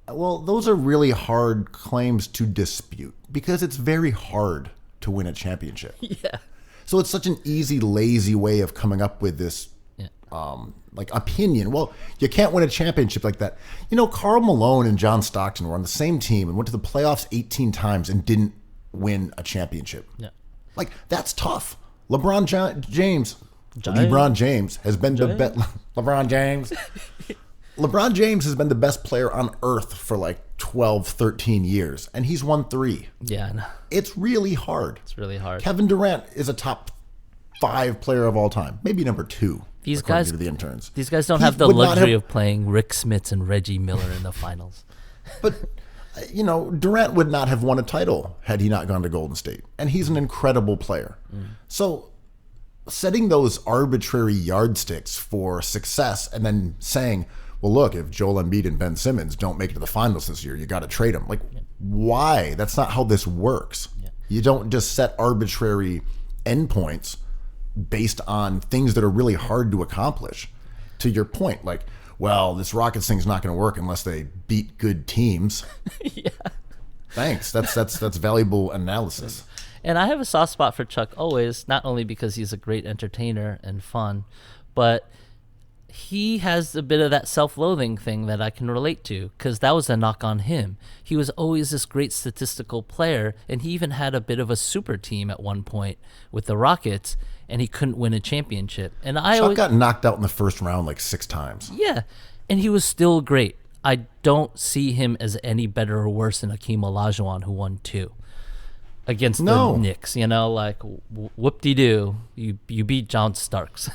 Well, those are really hard claims to dispute because it's very hard to win a championship. Yeah. So it's such an easy, lazy way of coming up with this like opinion. Well, you can't win a championship like that. You know, Karl Malone and John Stockton were on the same team and went to the playoffs 18 times and didn't win a championship. Yeah. Like, that's tough. LeBron James has been the best. LeBron James has been the best player on earth for like 12, 13 years, and he's won 3. Yeah, I know. It's really hard. It's really hard. Kevin Durant is a top 5 player of all time, maybe number 2. These guys, to the interns. These guys don't have the luxury of playing Rick Smits and Reggie Miller in the finals. But, you know, Durant would not have won a title had he not gone to Golden State, and he's an incredible player. So setting those arbitrary yardsticks for success and then saying, well, look, if Joel Embiid and Ben Simmons don't make it to the finals this year, you got to trade them. Like, why? That's not how this works. Yeah. You don't just set arbitrary endpoints based on things that are really hard to accomplish. To your point, like, well, this Rockets thing's not going to work unless they beat good teams. Yeah. Thanks. That's valuable analysis. And I have a soft spot for Chuck always, not only because he's a great entertainer and fun, but he has a bit of that self-loathing thing that I can relate to, because that was a knock on him. He was always this great statistical player, and he even had a bit of a super team at one point with the Rockets, and he couldn't win a championship. And Chuck got knocked out in the first round like 6 times. Yeah, and he was still great. I don't see him as any better or worse than Hakeem Olajuwon, who won 2 against the Knicks. You know, like, whoop-de-doo, you beat John Starks.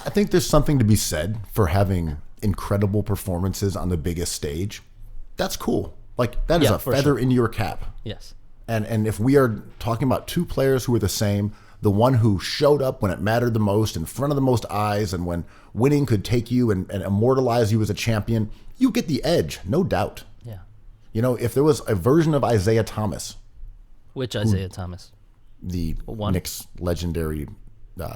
I think there's something to be said for having incredible performances on the biggest stage. That's cool. Like, that is a feather in your cap. Yes. And if we are talking about 2 players who are the same, the one who showed up when it mattered the most, in front of the most eyes, and when winning could take you and immortalize you as a champion, you get the edge, no doubt. Yeah. You know, if there was a version of Isaiah Thomas. Which Isaiah Thomas? The Knicks legendary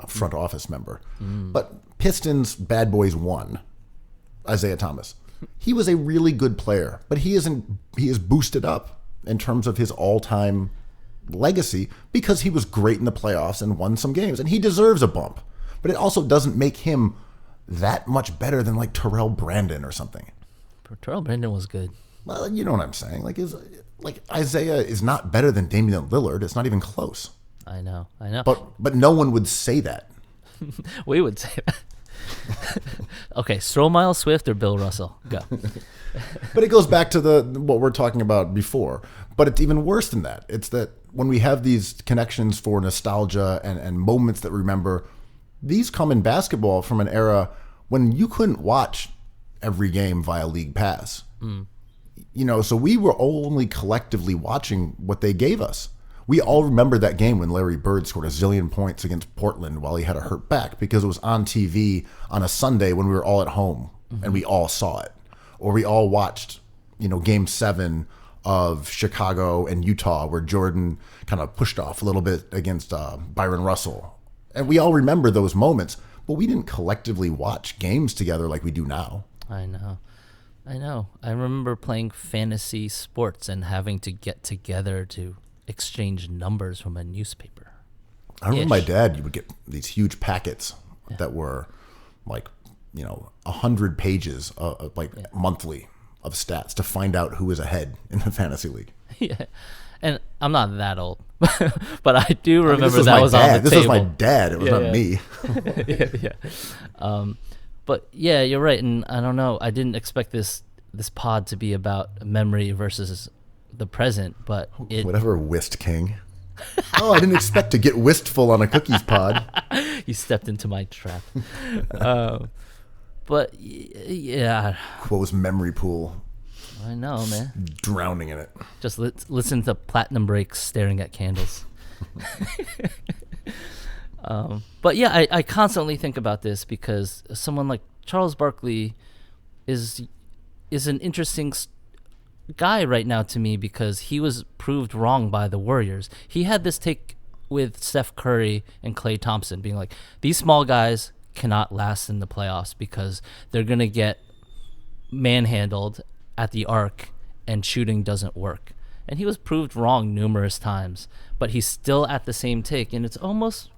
front office member. But Pistons Bad Boys 1, Isaiah Thomas. He was a really good player, but he is boosted up in terms of his all-time legacy because he was great in the playoffs and won some games, and he deserves a bump. But it also doesn't make him that much better than like Terrell Brandon or something. Terrell Brandon was good. Well, you know what I'm saying. Like Isaiah is not better than Damian Lillard. It's not even close. I know. But no one would say that. We would say that. Okay, Stromile, Swift, or Bill Russell? Go. But it goes back to what we're talking about before. But it's even worse than that. It's that when we have these connections for nostalgia and moments that we remember, these come in basketball from an era when you couldn't watch every game via League Pass. You know, so we were only collectively watching what they gave us. We all remember that game when Larry Bird scored a zillion points against Portland while he had a hurt back because it was on TV on a Sunday when we were all at home and we all saw it. Or we all watched, you know, Game 7 of Chicago and Utah where Jordan kind of pushed off a little bit against Byron Russell. And we all remember those moments, but we didn't collectively watch games together like we do now. I know. I remember playing fantasy sports and having to get together to exchange numbers from a newspaper. I remember my dad, you would get these huge packets that were like, you know, 100 pages monthly of stats to find out who was ahead in the fantasy league. Yeah. And I'm not that old, but I do remember that was on the table. This was my dad. It was not me. Yeah. But yeah, you're right. And I don't know. I didn't expect this pod to be about memory versus the present, but whatever, Whist King. Oh, I didn't expect to get wistful on a cookies pod. You stepped into my trap. But yeah, Quo's memory pool. I know, man. Drowning in it. Just listen to Platinum Breaks staring at candles. But yeah, I constantly think about this because someone like Charles Barkley is an interesting guy right now to me because he was proved wrong by the Warriors. He had this take with Steph Curry and Klay Thompson being like, these small guys cannot last in the playoffs because they're going to get manhandled at the arc and shooting doesn't work. And he was proved wrong numerous times, but he's still at the same take. And it's almost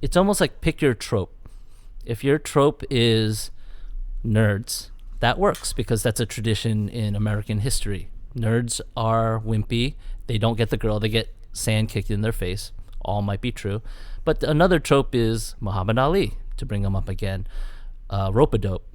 like pick your trope. If your trope is nerds, that works because that's a tradition in American history. Nerds are wimpy. They don't get the girl. They get sand kicked in their face. All might be true. But another trope is Muhammad Ali, to bring him up again. Rope-a-dope.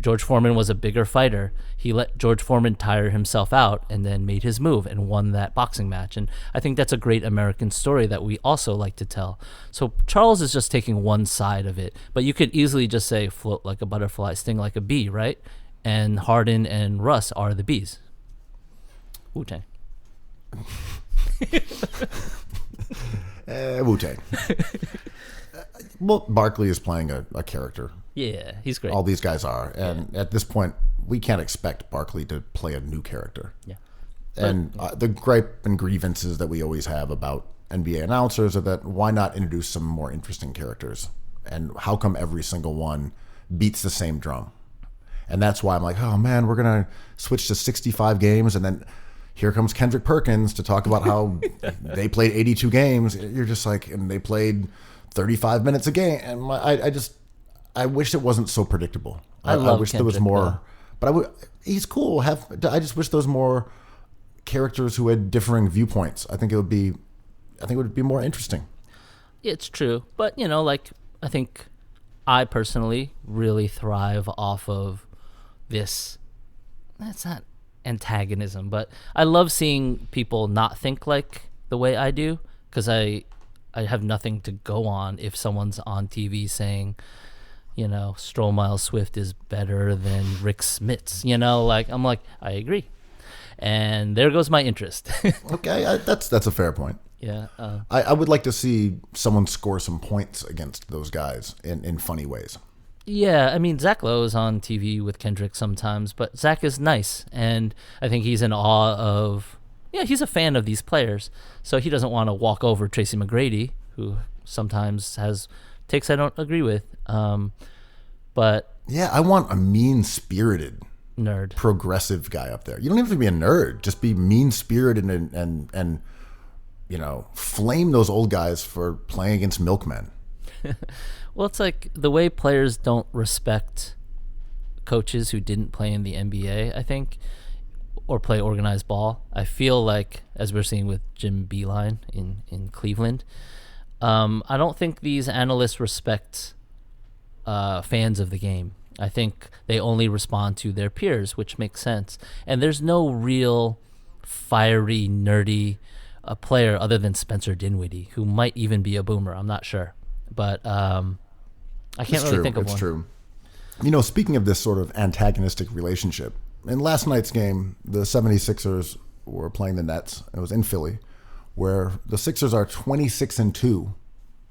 George Foreman was a bigger fighter. He let George Foreman tire himself out and then made his move and won that boxing match. And I think that's a great American story that we also like to tell. So Charles is just taking one side of it. But you could easily just say float like a butterfly, sting like a bee, right? And Harden and Russ are the bees. Wu-Tang. Wu-Tang. Well, Barkley is playing a character. Yeah, he's great. All these guys are. And at this point, we can't expect Barkley to play a new character. Yeah. And the gripe and grievances that we always have about NBA announcers are that why not introduce some more interesting characters? And how come every single one beats the same drum? And that's why I'm like, oh man, we're going to switch to 65 games. And then here comes Kendrick Perkins to talk about how they played 82 games. You're just like, and they played 35 minutes a game. And I wish it wasn't so predictable. I wish Kendrick, there was more. though. But he's cool. I just wish there was more characters who had differing viewpoints. I think it would be more interesting. It's true. But, I think I personally really thrive off of this. That's not antagonism, but I love seeing people not think like the way I do because I have nothing to go on if someone's on TV saying, Stroll Miles Swift is better than Rick Smits. I'm like, I agree. And there goes my interest. Okay, that's a fair point. Yeah. I would like to see someone score some points against those guys in funny ways. Yeah, I mean, Zach Lowe is on TV with Kendrick sometimes, but Zach is nice, and I think he's in awe of, he's a fan of these players, so he doesn't want to walk over Tracy McGrady, who sometimes has takes I don't agree with, but... Yeah, I want a mean-spirited... nerd. Progressive guy up there. You don't have to be a nerd, just be mean-spirited and flame those old guys for playing against milkmen. Well, it's like the way players don't respect coaches who didn't play in the NBA, I think, or play organized ball. I feel like, as we're seeing with Jim Beeline in Cleveland, I don't think these analysts respect fans of the game. I think they only respond to their peers, which makes sense. And there's no real fiery, nerdy player other than Spencer Dinwiddie, who might even be a boomer. I'm not sure. But I can't really think of one. It's true. Speaking of this sort of antagonistic relationship, in last night's game, the 76ers were playing the Nets. It was in Philly, where the Sixers are 26-2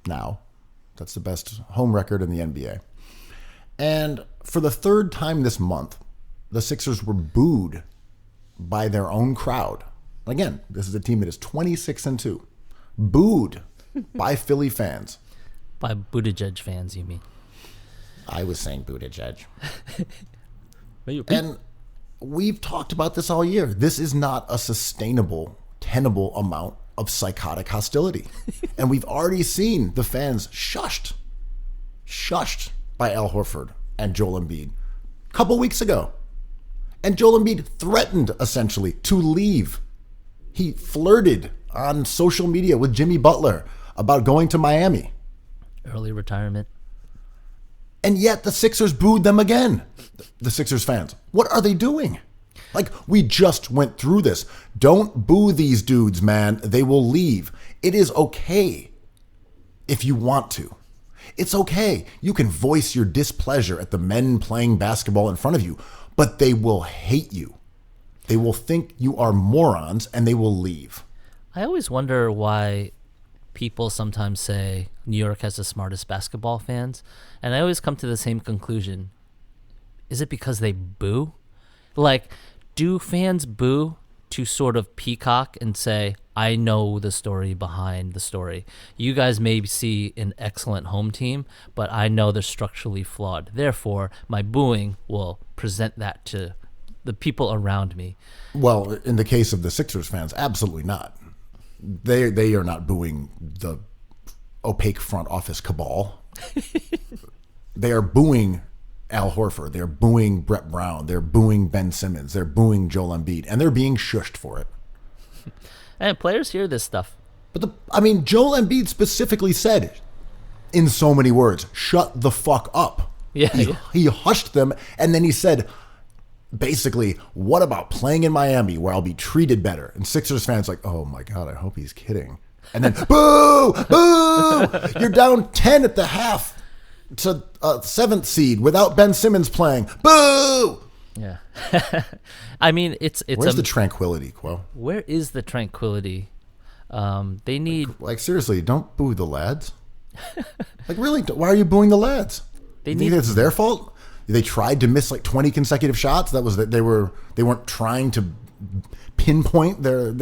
now. That's the best home record in the NBA. And for the third time this month, the Sixers were booed by their own crowd. Again, this is a team that is 26-2. Booed by Philly fans. By Buttigieg fans, you mean? I was saying Buttigieg. And we've talked about this all year. This is not a sustainable, tenable amount of psychotic hostility. And we've already seen the fans shushed by Al Horford and Joel Embiid a couple weeks ago. And Joel Embiid threatened, essentially, to leave. He flirted on social media with Jimmy Butler about going to Miami. Early retirement. And yet the Sixers booed them again. The Sixers fans. What are they doing? Like, we just went through this. Don't boo these dudes, man. They will leave. It is okay if you want to. It's okay. You can voice your displeasure at the men playing basketball in front of you, but they will hate you. They will think you are morons, and they will leave. I always wonder why people sometimes say New York has the smartest basketball fans, and I always come to the same conclusion. Is it because they boo? Like, do fans boo to sort of peacock and say, I know the story behind the story. You guys may see an excellent home team, but I know they're structurally flawed. Therefore, my booing will present that to the people around me. Well, in the case of the Sixers fans, absolutely not. They are not booing the opaque front office cabal. They are booing Al Horford. They're booing Brett Brown. They're booing Ben Simmons. They're booing Joel Embiid, and they're being shushed for it. And players hear this stuff. But Joel Embiid specifically said, in so many words, "Shut the fuck up." Yeah, He hushed them, and then he said, basically, "What about playing in Miami where I'll be treated better?" And Sixers fans like, "Oh my God, I hope he's kidding." And then, boo, boo, you're down 10 at the half to seventh seed without Ben Simmons playing. Boo. Yeah. I mean, it's Where's the tranquility, Kuo? Where is the tranquility? They need like seriously, don't boo the lads. Like really, why are you booing the lads? You think it's their fault? They tried to miss like 20 consecutive shots. That was that they weren't trying to pinpoint their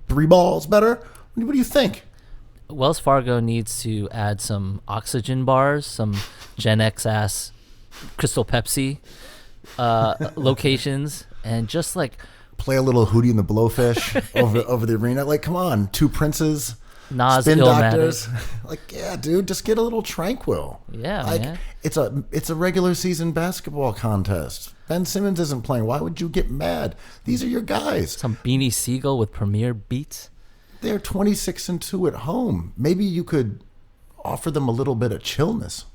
three balls better. What do you think? Wells Fargo needs to add some oxygen bars, some Gen X ass Crystal Pepsi locations, and just like play a little Hootie and the Blowfish over the arena. Like, come on, Two Princes, Nas Spin Illmatic. Doctors. Like, yeah, dude, just get a little tranquil. Yeah, like, man. It's a regular season basketball contest. Ben Simmons isn't playing. Why would you get mad? These are your guys. Some Beanie Siegel with Premier Beats. They're 26-2 at home. Maybe you could offer them a little bit of chillness.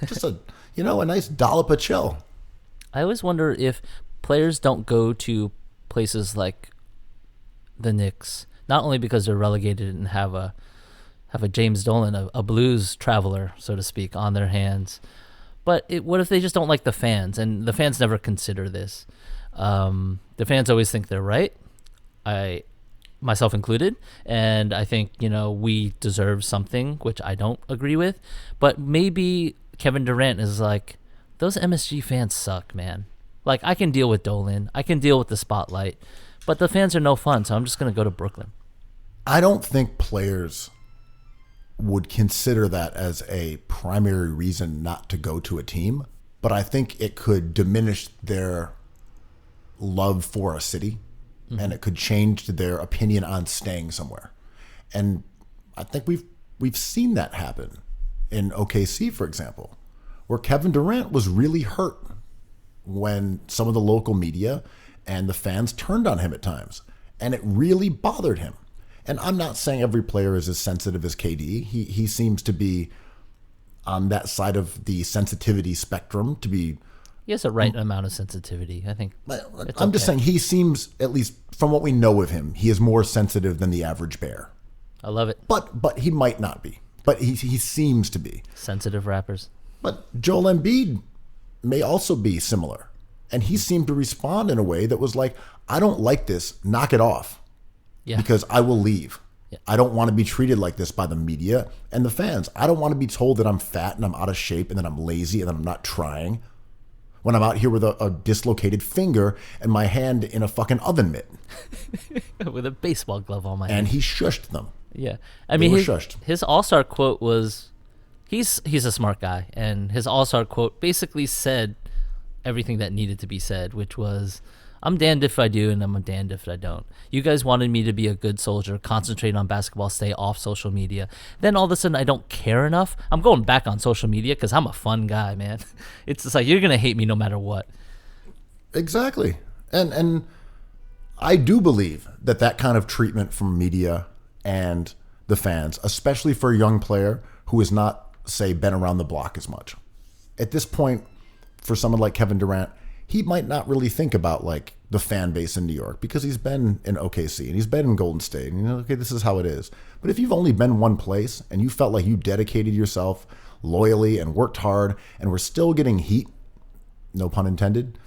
Just a nice dollop of chill. I always wonder if players don't go to places like the Knicks, not only because they're relegated and have a James Dolan, a blues traveler, so to speak, on their hands, but what if they just don't like the fans? And the fans never consider this. The fans always think they're right. Myself included, and I think we deserve something, which I don't agree with. But maybe Kevin Durant is like, those MSG fans suck, man. Like, I can deal with Dolan, I can deal with the spotlight, but the fans are no fun, so I'm just gonna go to Brooklyn. I don't think players would consider that as a primary reason not to go to a team, but I think it could diminish their love for a city. And it could change their opinion on staying somewhere. And I think we've seen that happen in OKC, for example, where Kevin Durant was really hurt when some of the local media and the fans turned on him at times. And it really bothered him. And I'm not saying every player is as sensitive as KD. He seems to be on that side of the sensitivity spectrum to be... He has the right amount of sensitivity, I think. I'm just saying he seems, at least from what we know of him, he is more sensitive than the average bear. I love it. But he might not be. But he seems to be. Sensitive rappers. But Joel Embiid may also be similar. And he seemed to respond in a way that was like, I don't like this, knock it off. Yeah. Because I will leave. Yeah. I don't want to be treated like this by the media and the fans. I don't want to be told that I'm fat and I'm out of shape and that I'm lazy and that I'm not trying. When I'm out here with a dislocated finger and my hand in a fucking oven mitt. With a baseball glove on my hand. And he shushed them. Yeah. I mean, shushed. His all-star quote was, he's a smart guy, and his all-star quote basically said everything that needed to be said, which was, I'm damned if I do and I'm damned if I don't. You guys wanted me to be a good soldier, concentrate on basketball, stay off social media. Then all of a sudden I don't care enough. I'm going back on social media because I'm a fun guy, man. It's just like, you're going to hate me no matter what. Exactly. And I do believe that kind of treatment from media and the fans, especially for a young player who has not, say, been around the block as much. At this point, for someone like Kevin Durant, he might not really think about like the fan base in New York because he's been in OKC and he's been in Golden State. And okay, this is how it is. But if you've only been one place and you felt like you dedicated yourself loyally and worked hard and were still getting heat, no pun intended,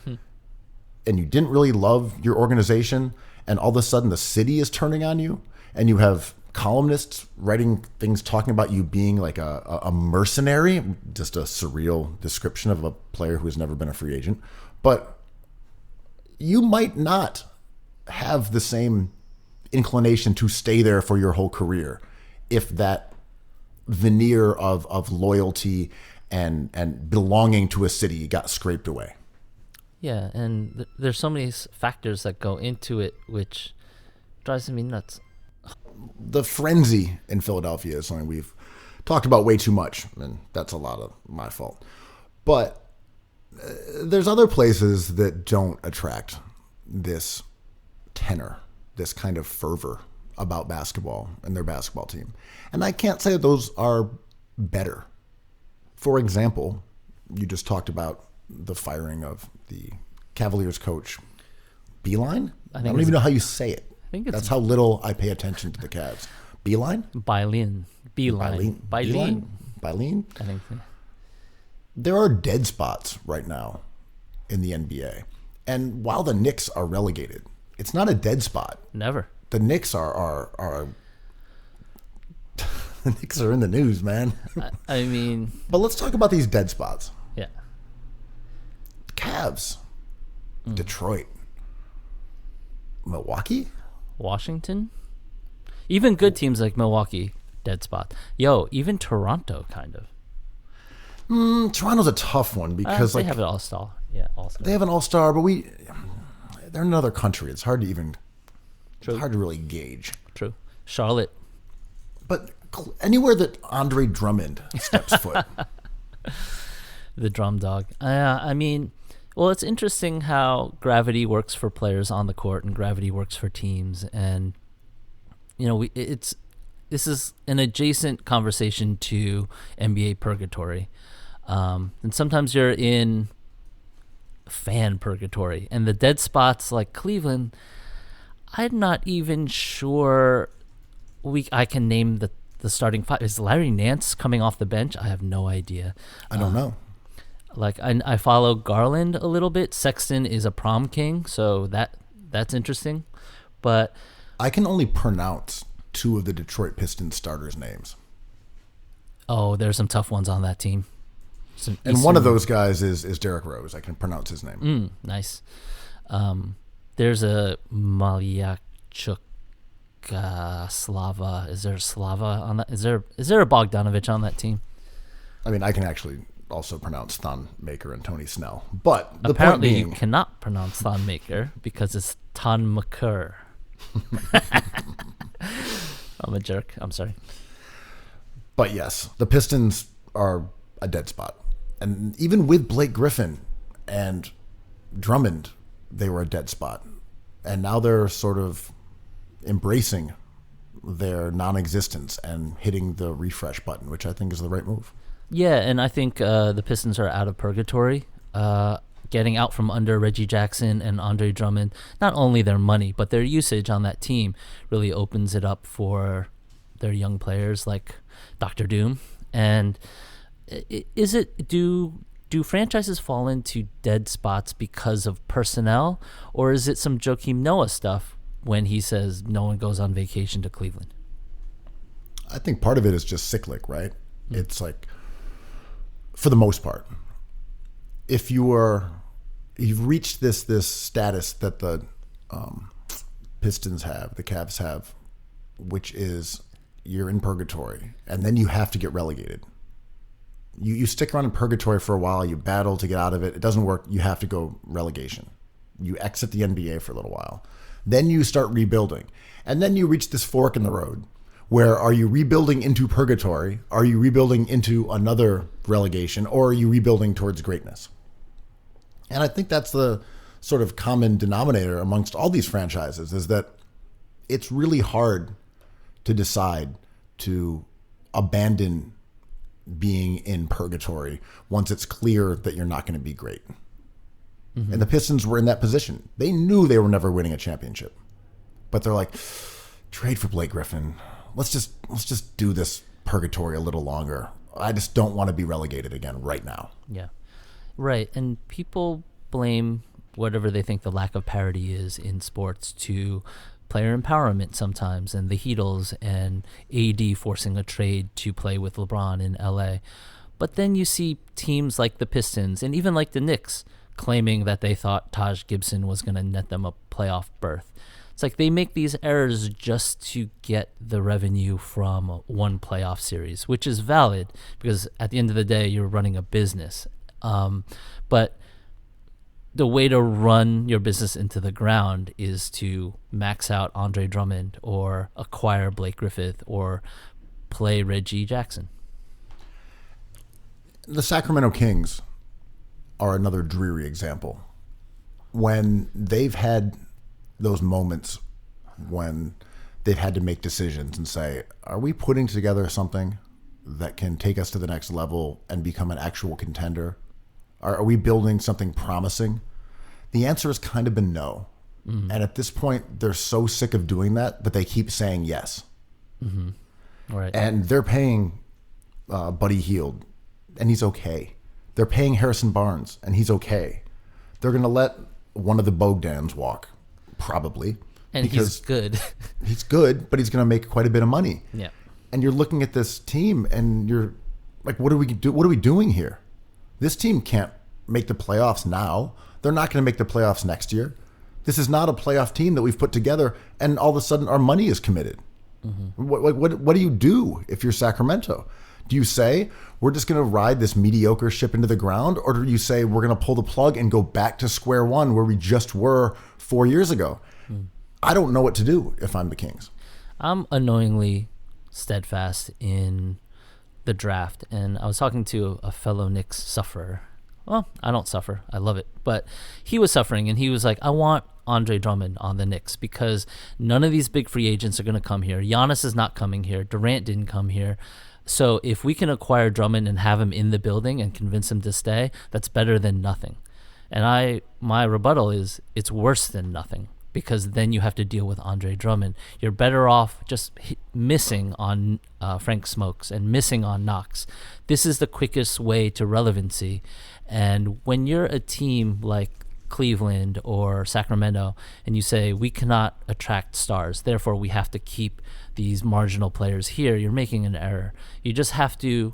and you didn't really love your organization, and all of a sudden the city is turning on you, and you have columnists writing things talking about you being like a mercenary, just a surreal description of a player who has never been a free agent. But you might not have the same inclination to stay there for your whole career if that veneer of loyalty and belonging to a city got scraped away. Yeah, and there's so many factors that go into it, which drives me nuts. The frenzy in Philadelphia is something we've talked about way too much, and that's a lot of my fault. But there's other places that don't attract this tenor, this kind of fervor about basketball and their basketball team. And I can't say that those are better. For example, you just talked about the firing of the Cavaliers coach, Beeline? I don't even know how you say it. I think it's That's how little I pay attention to the Cavs. Beeline? Beeline. Beeline? I think so. There are dead spots right now in the NBA. And while the Knicks are relegated, it's not a dead spot. Never. The Knicks are the Knicks are in the news, man. I mean, but let's talk about these dead spots. Yeah. Cavs, Detroit, Milwaukee, Washington, even good teams like Milwaukee, dead spot. Yo, even Toronto, kind of. Toronto's a tough one because they have an all-star. Yeah, all-star. They have an all-star, but they're in another country. It's hard to even. True. It's hard to really gauge. True. Charlotte. But anywhere that Andre Drummond steps foot. The drum dog. I mean, well, it's interesting how gravity works for players on the court and gravity works for teams. And, you know, this is an adjacent conversation to NBA purgatory. And sometimes you're in fan purgatory. And the dead spots like Cleveland, I'm not even sure I can name the starting five. Is Larry Nance coming off the bench? I have no idea. I don't know. Like I follow Garland a little bit. Sexton is a prom king, so that's interesting. But I can only pronounce two of the Detroit Pistons starters' names. Oh, there's some tough ones on that team. And one of those guys is Derrick Rose. I can pronounce his name. Nice. There's a Malyachuk Slava. Is there a Slava on that? Is there a Bogdanovich on that team? I mean, I can actually also pronounce Thonmaker and Tony Snell. But the apparently point being, you cannot pronounce Thonmaker because it's Thonmaker. I'm a jerk. I'm sorry. But yes, the Pistons are a dead spot. And even with Blake Griffin and Drummond, they were a dead spot. And now they're sort of embracing their non-existence and hitting the refresh button, which I think is the right move. Yeah, and I think the Pistons are out of purgatory, getting out from under Reggie Jackson and Andre Drummond. Not only their money, but their usage on that team really opens it up for their young players like Dr. Doom. And do franchises fall into dead spots because of personnel, or is it some Joakim Noah stuff when he says no one goes on vacation to Cleveland? I think part of it is just cyclic, right? It's like, for the most part, if you've reached this status that the Pistons have, the Cavs have, which is you're in purgatory, and then you have to get relegated. You stick around in purgatory for a while, you battle to get out of it. It doesn't work. You have to go relegation. You exit the NBA for a little while. Then you start rebuilding. And then you reach this fork in the road where are you rebuilding into purgatory? Are you rebuilding into another relegation? Or are you rebuilding towards greatness? And I think that's the sort of common denominator amongst all these franchises is that it's really hard to decide to abandon being in purgatory once it's clear that you're not going to be great. And the Pistons were in that position. They knew they were never winning a championship, but they're like, trade for Blake Griffin. Let's just do this purgatory a little longer. I just don't want to be relegated again right now. Yeah, right. And people blame whatever they think the lack of parity is in sports to player empowerment sometimes, and the Heatles and AD forcing a trade to play with LeBron in LA. But then you see teams like the Pistons and even like the Knicks claiming that they thought Taj Gibson was going to net them a playoff berth. It's like they make these errors just to get the revenue from one playoff series, which is valid because at the end of the day, you're running a business. But the way to run your business into the ground is to max out Andre Drummond or acquire Blake Griffith or play Reggie Jackson. The Sacramento Kings are another dreary example. When they've had those moments when they've had to make decisions and say, are we putting together something that can take us to the next level and become an actual contender? Are we building something promising? The answer has kind of been no. Mm-hmm. And at this point, they're so sick of doing that they keep saying yes. Mm-hmm. Right. And they're paying Buddy Hield, and he's okay. They're paying Harrison Barnes, and he's okay. They're going to let one of the Bogdans walk, probably. And he's good. He's good, but he's going to make quite a bit of money. Yeah. And you're looking at this team, and you're like, what are we doing here? This team can't make the playoffs now. They're not going to make the playoffs next year. This is not a playoff team that we've put together, and all of a sudden our money is committed. Mm-hmm. What do you do if you're Sacramento? Do you say, we're just going to ride this mediocre ship into the ground? Or do you say, we're going to pull the plug and go back to square one where we just were 4 years ago? I don't know what to do if I'm the Kings. I'm annoyingly steadfast in the draft. And I was talking to a fellow Knicks sufferer. Well, I don't suffer. I love it. But he was suffering, and he was like, I want Andre Drummond on the Knicks because none of these big free agents are going to come here. Giannis is not coming here. Durant didn't come here. So if we can acquire Drummond and have him in the building and convince him to stay, that's better than nothing. And my rebuttal is it's worse than nothing, because then you have to deal with Andre Drummond. You're better off just missing on Frank Smokes and missing on Knox. This is the quickest way to relevancy. And when you're a team like Cleveland or Sacramento and you say, we cannot attract stars, therefore we have to keep these marginal players here, you're making an error. You just have to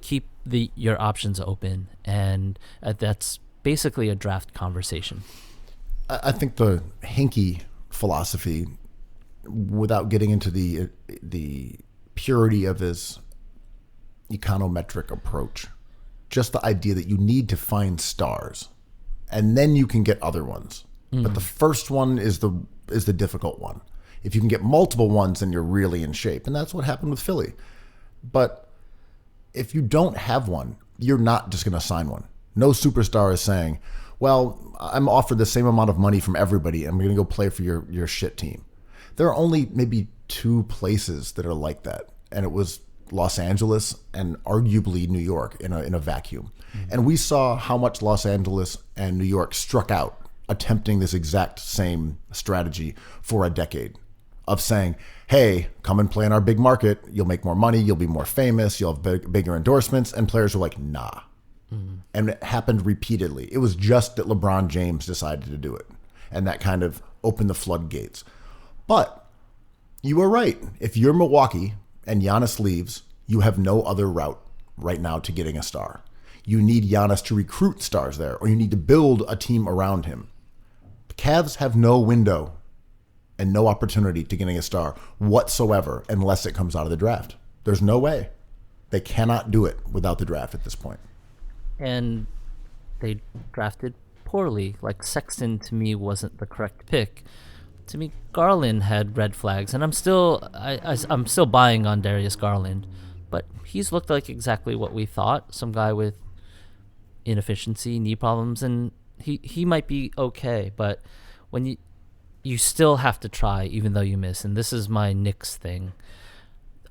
keep your options open, and that's basically a draft conversation. I think the Hinkie philosophy, without getting into the purity of his econometric approach, just the idea that you need to find stars, and then you can get other ones. But the first one is the difficult one. If you can get multiple ones, then you're really in shape, and that's what happened with Philly. But if you don't have one, you're not just going to sign one. No superstar is saying, well, I'm offered the same amount of money from everybody, and I'm going to go play for your shit team. There are only maybe two places that are like that, and it was Los Angeles and arguably New York in a vacuum. Mm-hmm. And we saw how much Los Angeles and New York struck out attempting this exact same strategy for a decade of saying, hey, come and play in our big market. You'll make more money. You'll be more famous. You'll have bigger endorsements. And players were like, nah. Mm-hmm. And it happened repeatedly. It was just that LeBron James decided to do it. And that kind of opened the floodgates. But you were right. If you're Milwaukee and Giannis leaves, you have no other route right now to getting a star. You need Giannis to recruit stars there, or you need to build a team around him. The Cavs have no window and no opportunity to getting a star whatsoever unless it comes out of the draft. There's no way. They cannot do it without the draft at this point. And they drafted poorly. Like, Sexton to me wasn't the correct pick. To me, Garland had red flags, and I'm still buying on Darius Garland, but he's looked like exactly what we thought. Some guy with inefficiency, knee problems, and he might be okay, but when you still have to try even though you miss. And this is my Knicks thing.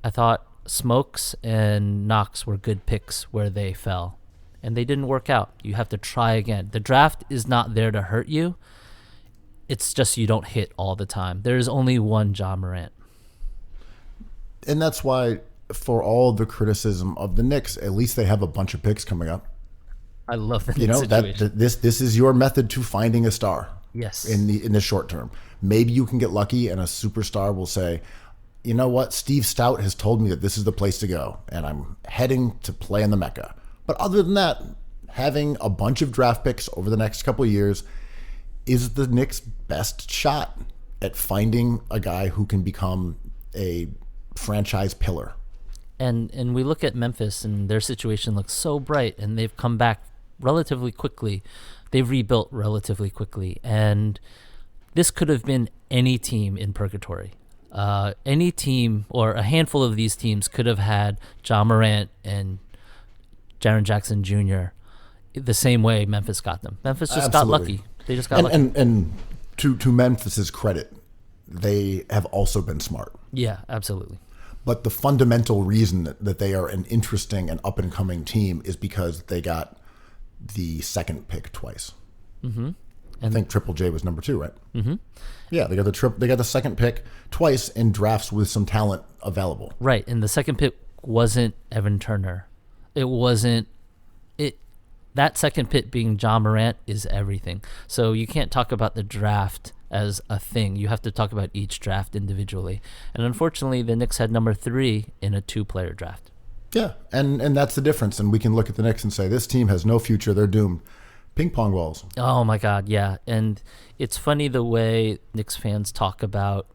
I thought Smokes and Knox were good picks where they fell, and they didn't work out. You have to try again. The draft is not there to hurt you. It's just you don't hit all the time. There's only one Ja Morant. And that's why, for all the criticism of the Knicks, at least they have a bunch of picks coming up. I love the situation. This is your method to finding a star. Yes. In the short term. Maybe you can get lucky and a superstar will say, you know what, Steve Stout has told me that this is the place to go, and I'm heading to play in the Mecca. But other than that, having a bunch of draft picks over the next couple of years is the Knicks' best shot at finding a guy who can become a franchise pillar. And we look at Memphis, and their situation looks so bright, and they've come back relatively quickly. they've rebuilt relatively quickly, and this could have been any team in purgatory. Any team or a handful of these teams could have had John Morant and Jaren Jackson Jr. the same way Memphis got them. Memphis just got lucky. They just got lucky. And to Memphis's credit, they have also been smart. Yeah, absolutely. But the fundamental reason that they are an interesting and up-and-coming team is because they got the second pick twice. Mm-hmm. I think Triple J was number 2, right? Mm-hmm. Yeah, they got the second pick twice in drafts with some talent available. Right, and the second pick wasn't Evan Turner. It wasn't it. That second pick being John Morant is everything. So you can't talk about the draft as a thing. You have to talk about each draft individually. And unfortunately, the Knicks had number 3 in a 2-player draft. Yeah, and that's the difference. And we can look at the Knicks and say, this team has no future. They're doomed. Ping pong balls. Oh, my God, yeah. And it's funny the way Knicks fans talk about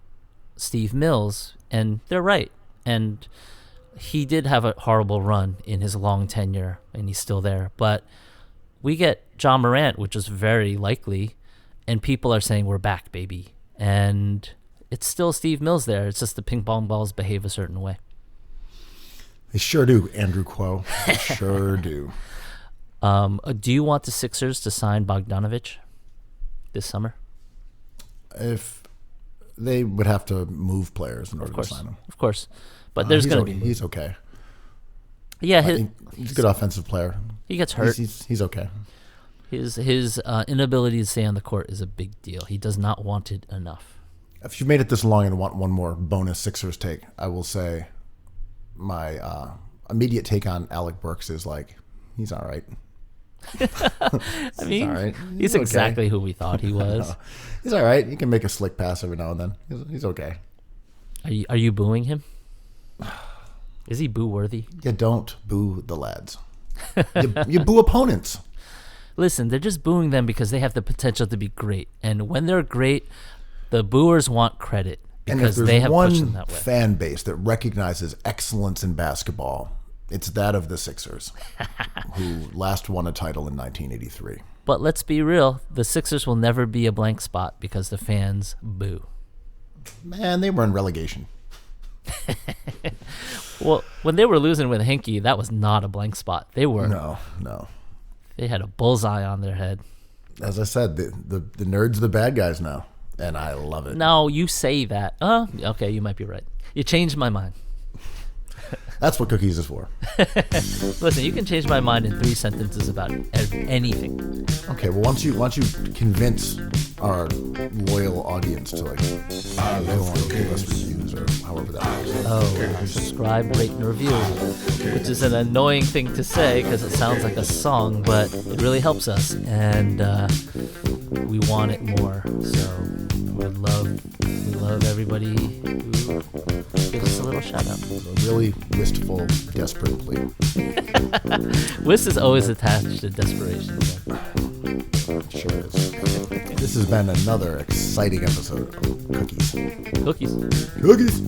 Steve Mills, and they're right. And he did have a horrible run in his long tenure, and he's still there. But we get John Morant, which is very likely, and people are saying, we're back, baby. And it's still Steve Mills there. It's just the ping pong balls behave a certain way. They sure do, Andrew Kuo. They sure do. Do you want the Sixers to sign Bogdanovich this summer? If they would have to move players in order to sign him. Of course. But there's going to be... He's okay. Yeah. He's a good offensive player. He gets hurt. He's okay. His inability to stay on the court is a big deal. He does not want it enough. If you've made it this long and want one more bonus Sixers take, I will say my immediate take on Alec Burks is like, he's all right. I mean, all right. He's exactly who we thought he was. He's all right. He can make a slick pass every now and then. He's okay. Are you booing him? Is he boo worthy? You don't boo the lads. You boo opponents. Listen, they're just booing them because they have the potential to be great, and when they're great, the booers want credit because they have pushed them that way. One fan base that recognizes excellence in basketball, it's that of the Sixers, who last won a title in 1983. But let's be real, the Sixers will never be a blank spot because the fans boo. Man, they were in relegation. Well, when they were losing with Hinkie, that was not a blank spot. They were. No. They had a bullseye on their head. As I said, the nerds are the bad guys now, and I love it. No, you say that. Oh, okay, you might be right. You changed my mind. That's what cookies is for. Listen, you can change my mind in 3 sentences about anything. Okay, well, once you convince our loyal audience to they want to give us reviews or however that works. Oh, subscribe, rate, and review, which is an annoying thing to say because it sounds like a song, but it really helps us, and we want it more. So we love everybody who gives us a little shout out. A really wistful, desperate plea. Wist is always attached to desperation. Sure is. This has been another exciting episode of Cookies. Cookies.